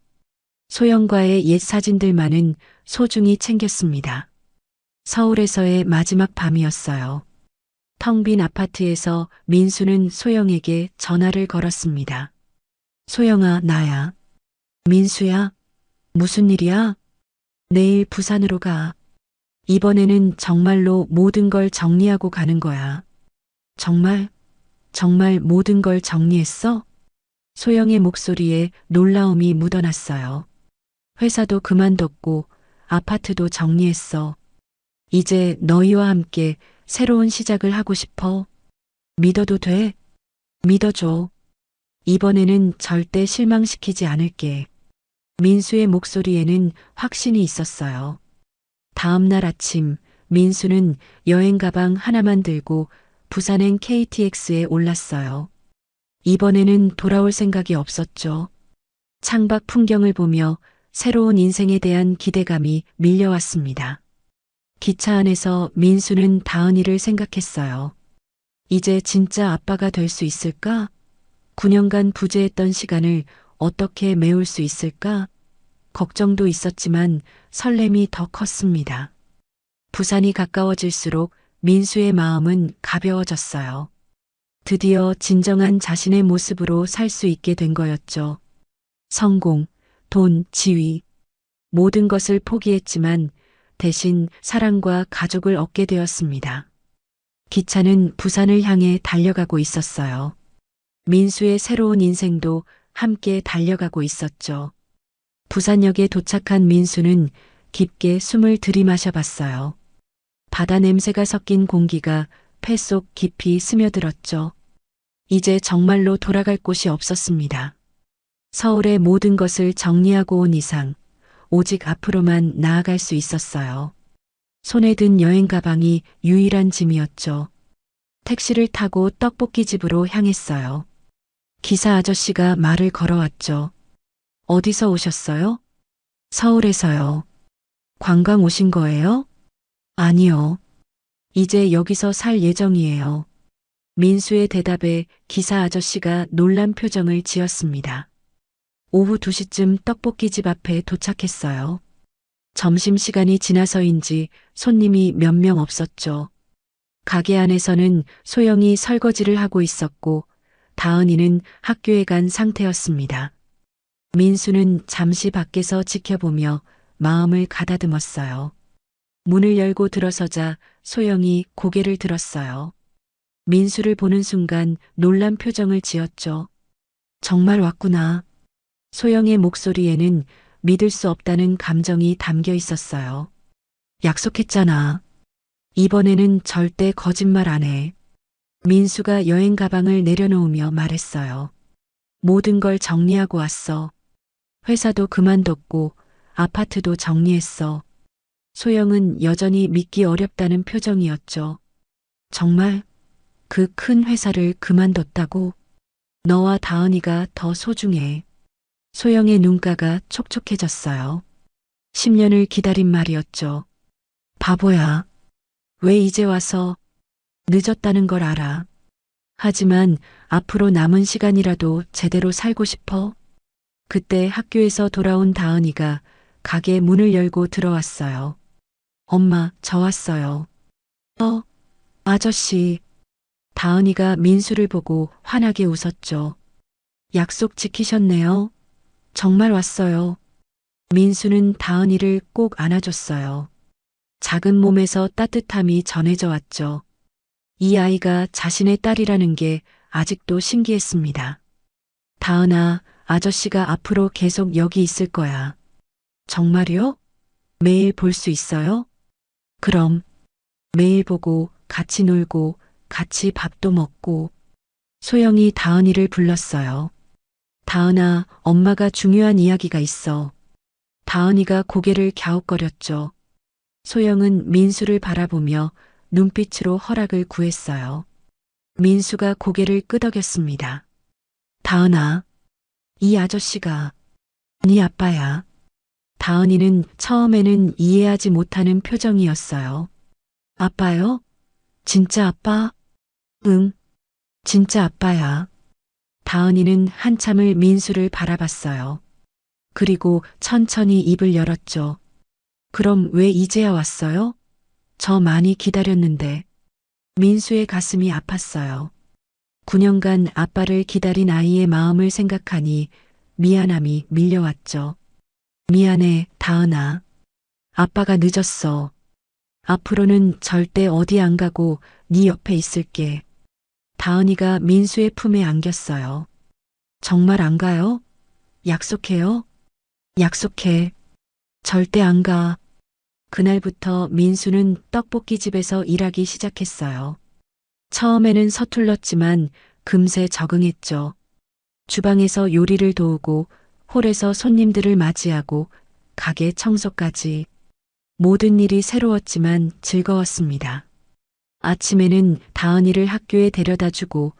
B: 소영과의 옛 사진들만은 소중히 챙겼습니다. 서울에서의 마지막 밤이었어요. 텅 빈 아파트에서 민수는 소영에게 전화를 걸었습니다. 소영아, 나야. 민수야, 무슨 일이야? 내일 부산으로 가. 이번에는 정말로 모든 걸 정리하고 가는 거야. 정말, 정말 모든 걸 정리했어? 소영의 목소리에 놀라움이 묻어났어요. 회사도 그만뒀고 아파트도 정리했어. 이제 너희와 함께 새로운 시작을 하고 싶어. 믿어도 돼? 믿어줘. 이번에는 절대 실망시키지 않을게. 민수의 목소리에는 확신이 있었어요. 다음 날 아침, 민수는 여행 가방 하나만 들고 부산행 KTX에 올랐어요. 이번에는 돌아올 생각이 없었죠. 창밖 풍경을 보며 새로운 인생에 대한 기대감이 밀려왔습니다. 기차 안에서 민수는 다은이를 생각했어요. 이제 진짜 아빠가 될 수 있을까? 9년간 부재했던 시간을 어떻게 메울 수 있을까? 걱정도 있었지만 설렘이 더 컸습니다. 부산이 가까워질수록 민수의 마음은 가벼워졌어요. 드디어 진정한 자신의 모습으로 살 수 있게 된 거였죠. 성공, 돈, 지위, 모든 것을 포기했지만 대신 사랑과 가족을 얻게 되었습니다. 기차는 부산을 향해 달려가고 있었어요. 민수의 새로운 인생도 함께 달려가고 있었죠. 부산역에 도착한 민수는 깊게 숨을 들이마셔 봤어요. 바다 냄새가 섞인 공기가 폐 속 깊이 스며들었죠. 이제 정말로 돌아갈 곳이 없었습니다. 서울의 모든 것을 정리하고 온 이상 오직 앞으로만 나아갈 수 있었어요. 손에 든 여행 가방이 유일한 짐이었죠. 택시를 타고 떡볶이집으로 향했어요. 기사 아저씨가 말을 걸어왔죠. 어디서 오셨어요? 서울에서요. 관광 오신 거예요? 아니요. 이제 여기서 살 예정이에요. 민수의 대답에 기사 아저씨가 놀란 표정을 지었습니다. 오후 2시쯤 떡볶이집 앞에 도착했어요. 점심시간이 지나서인지 손님이 몇 명 없었죠. 가게 안에서는 소영이 설거지를 하고 있었고 다은이는 학교에 간 상태였습니다. 민수는 잠시 밖에서 지켜보며 마음을 가다듬었어요. 문을 열고 들어서자 소영이 고개를 들었어요. 민수를 보는 순간 놀란 표정을 지었죠. 정말 왔구나. 소영의 목소리에는 믿을 수 없다는 감정이 담겨 있었어요. 약속했잖아. 이번에는 절대 거짓말 안 해. 민수가 여행 가방을 내려놓으며 말했어요. 모든 걸 정리하고 왔어. 회사도 그만뒀고 아파트도 정리했어. 소영은 여전히 믿기 어렵다는 표정이었죠. 정말 그 큰 회사를 그만뒀다고? 너와 다은이가 더 소중해. 소영의 눈가가 촉촉해졌어요. 10년을 기다린 말이었죠. 바보야. 왜 이제 와서? 늦었다는 걸 알아. 하지만 앞으로 남은 시간이라도 제대로 살고 싶어. 그때 학교에서 돌아온 다은이가 가게 문을 열고 들어왔어요. 엄마, 저 왔어요. 아저씨. 다은이가 민수를 보고 환하게 웃었죠. 약속 지키셨네요. 정말 왔어요. 민수는 다은이를 꼭 안아줬어요. 작은 몸에서 따뜻함이 전해져 왔죠. 이 아이가 자신의 딸이라는 게 아직도 신기했습니다. 다은아, 아저씨가 앞으로 계속 여기 있을 거야. 정말요? 매일 볼 수 있어요? 그럼 매일 보고 같이 놀고 같이 밥도 먹고. 소영이 다은이를 불렀어요. 다은아, 엄마가 중요한 이야기가 있어. 다은이가 고개를 갸웃거렸죠. 소영은 민수를 바라보며 눈빛으로 허락을 구했어요. 민수가 고개를 끄덕였습니다. 다은아, 이 아저씨가 네 아빠야. 다은이는 처음에는 이해하지 못하는 표정이었어요. 아빠요? 진짜 아빠? 응, 진짜 아빠야. 다은이는 한참을 민수를 바라봤어요. 그리고 천천히 입을 열었죠. 그럼 왜 이제야 왔어요? 저 많이 기다렸는데. 민수의 가슴이 아팠어요. 9년간 아빠를 기다린 아이의 마음을 생각하니 미안함이 밀려왔죠. 미안해, 다은아. 아빠가 늦었어. 앞으로는 절대 어디 안 가고 네 옆에 있을게. 다은이가 민수의 품에 안겼어요. 정말 안 가요? 약속해요? 약속해. 절대 안 가. 그날부터 민수는 떡볶이집에서 일하기 시작했어요. 처음에는 서툴렀지만 금세 적응했죠. 주방에서 요리를 도우고 홀에서 손님들을 맞이하고 가게 청소까지 모든 일이 새로웠지만 즐거웠습니다. 아침에는 다은이를 학교에 데려다 주고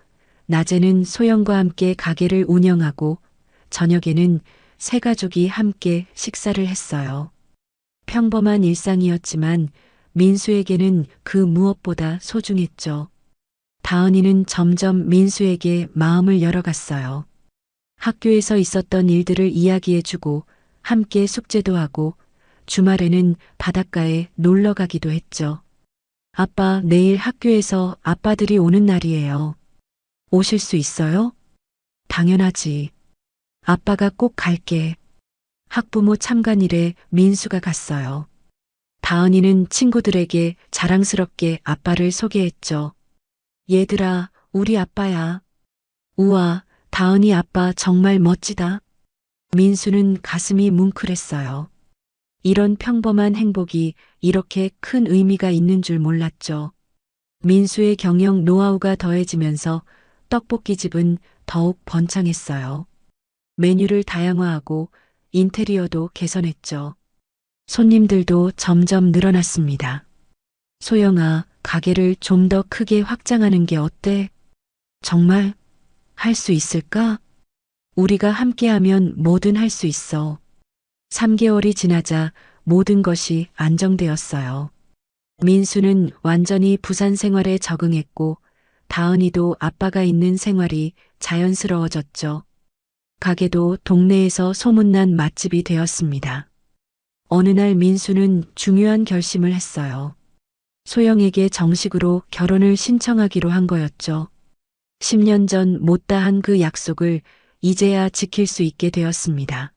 B: 낮에는 소영과 함께 가게를 운영하고 저녁에는 세 가족이 함께 식사를 했어요. 평범한 일상이었지만 민수에게는 그 무엇보다 소중했죠. 다은이는 점점 민수에게 마음을 열어갔어요. 학교에서 있었던 일들을 이야기해주고 함께 숙제도 하고 주말에는 바닷가에 놀러 가기도 했죠. 아빠, 내일 학교에서 아빠들이 오는 날이에요. 오실 수 있어요? 당연하지. 아빠가 꼭 갈게. 학부모 참관일에 민수가 갔어요. 다은이는 친구들에게 자랑스럽게 아빠를 소개했죠. 얘들아, 우리 아빠야. 우와, 다은이 아빠 정말 멋지다. 민수는 가슴이 뭉클했어요. 이런 평범한 행복이 이렇게 큰 의미가 있는 줄 몰랐죠. 민수의 경영 노하우가 더해지면서 떡볶이집은 더욱 번창했어요. 메뉴를 다양화하고 인테리어도 개선했죠. 손님들도 점점 늘어났습니다. 소영아, 가게를 좀 더 크게 확장하는 게 어때? 정말 할 수 있을까? 우리가 함께하면 뭐든 할 수 있어. 3개월이 지나자 모든 것이 안정되었어요. 민수는 완전히 부산 생활에 적응했고 다은이도 아빠가 있는 생활이 자연스러워졌죠. 가게도 동네에서 소문난 맛집이 되었습니다. 어느 날 민수는 중요한 결심을 했어요. 소영에게 정식으로 결혼을 신청하기로 한 거였죠. 10년 전 못다한 그 약속을 이제야 지킬 수 있게 되었습니다.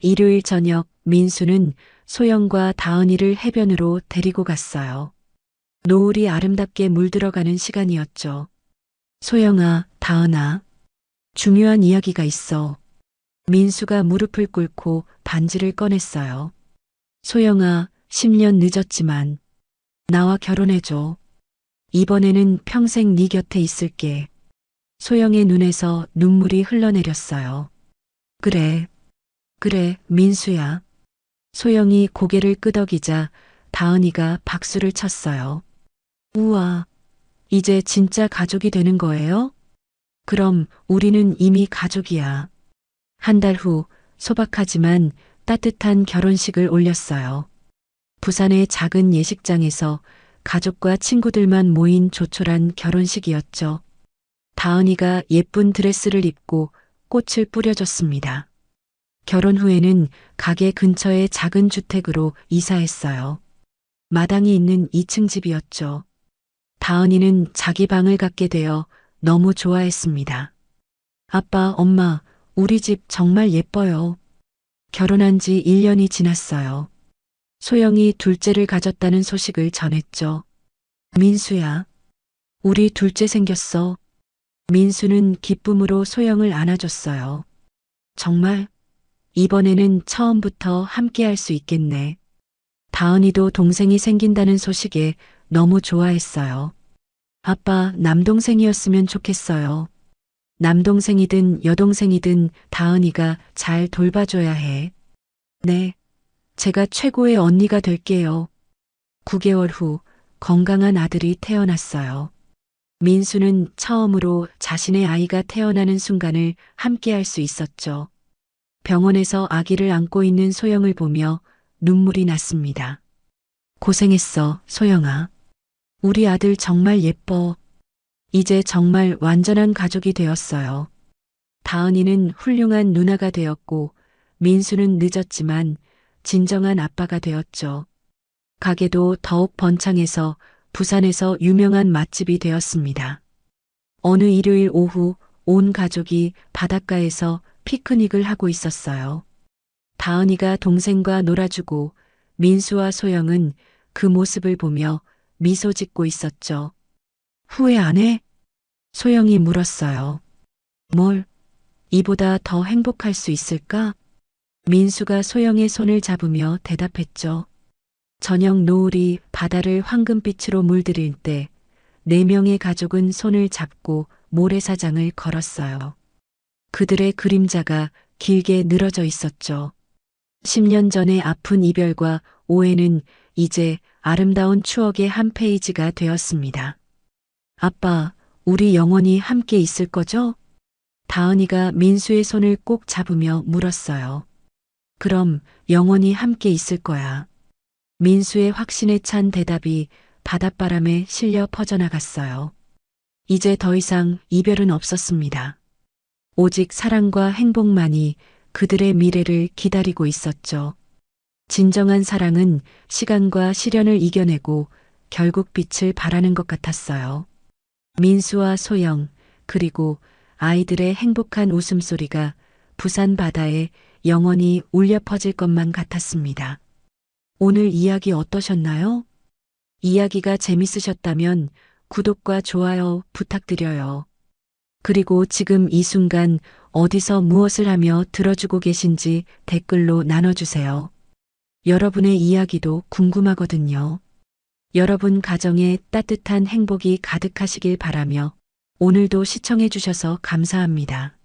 B: 일요일 저녁 민수는 소영과 다은이를 해변으로 데리고 갔어요. 노을이 아름답게 물들어가는 시간이었죠. 소영아, 다은아, 중요한 이야기가 있어. 민수가 무릎을 꿇고 반지를 꺼냈어요. 소영아, 10년 늦었지만 나와 결혼해줘. 이번에는 평생 네 곁에 있을게. 소영의 눈에서 눈물이 흘러내렸어요. 그래, 그래, 민수야. 소영이 고개를 끄덕이자 다은이가 박수를 쳤어요. 우와, 이제 진짜 가족이 되는 거예요? 그럼 우리는 이미 가족이야. 한 달 후 소박하지만 따뜻한 결혼식을 올렸어요. 부산의 작은 예식장에서 가족과 친구들만 모인 조촐한 결혼식이었죠. 다은이가 예쁜 드레스를 입고 꽃을 뿌려줬습니다. 결혼 후에는 가게 근처의 작은 주택으로 이사했어요. 마당이 있는 2층 집이었죠. 다은이는 자기 방을 갖게 되어 너무 좋아했습니다. 아빠, 엄마, 우리 집 정말 예뻐요. 결혼한 지 1년이 지났어요. 소영이 둘째를 가졌다는 소식을 전했죠. 민수야, 우리 둘째 생겼어. 민수는 기쁨으로 소영을 안아줬어요. 정말? 이번에는 처음부터 함께 할 수 있겠네. 다은이도 동생이 생긴다는 소식에 너무 좋아했어요. 아빠, 남동생이었으면 좋겠어요. 남동생이든 여동생이든 다은이가 잘 돌봐줘야 해. 네, 제가 최고의 언니가 될게요. 9개월 후 건강한 아들이 태어났어요. 민수는 처음으로 자신의 아이가 태어나는 순간을 함께 할 수 있었죠. 병원에서 아기를 안고 있는 소영을 보며 눈물이 났습니다. 고생했어, 소영아. 우리 아들 정말 예뻐. 이제 정말 완전한 가족이 되었어요. 다은이는 훌륭한 누나가 되었고 민수는 늦었지만 진정한 아빠가 되었죠. 가게도 더욱 번창해서 부산에서 유명한 맛집이 되었습니다. 어느 일요일 오후 온 가족이 바닷가에서 피크닉을 하고 있었어요. 다은이가 동생과 놀아주고 민수와 소영은 그 모습을 보며 미소 짓고 있었죠. 후회 안 해? 소영이 물었어요. 뭘? 이보다 더 행복할 수 있을까? 민수가 소영의 손을 잡으며 대답했죠. 저녁 노을이 바다를 황금빛으로 물들일 때 4명의 가족은 손을 잡고 모래사장을 걸었어요. 그들의 그림자가 길게 늘어져 있었죠. 10년 전의 아픈 이별과 오해는 이제 아름다운 추억의 한 페이지가 되었습니다. 아빠, 우리 영원히 함께 있을 거죠? 다은이가 민수의 손을 꼭 잡으며 물었어요. 그럼 영원히 함께 있을 거야. 민수의 확신에 찬 대답이 바닷바람에 실려 퍼져나갔어요. 이제 더 이상 이별은 없었습니다. 오직 사랑과 행복만이 그들의 미래를 기다리고 있었죠. 진정한 사랑은 시간과 시련을 이겨내고 결국 빛을 발하는 것 같았어요. 민수와 소영, 그리고 아이들의 행복한 웃음소리가 부산 바다에 영원히 울려 퍼질 것만 같았습니다. 오늘 이야기 어떠셨나요? 이야기가 재밌으셨다면 구독과 좋아요 부탁드려요. 그리고 지금 이 순간 어디서 무엇을 하며 들어주고 계신지 댓글로 나눠주세요. 여러분의 이야기도 궁금하거든요. 여러분 가정에 따뜻한 행복이 가득하시길 바라며 오늘도 시청해주셔서 감사합니다.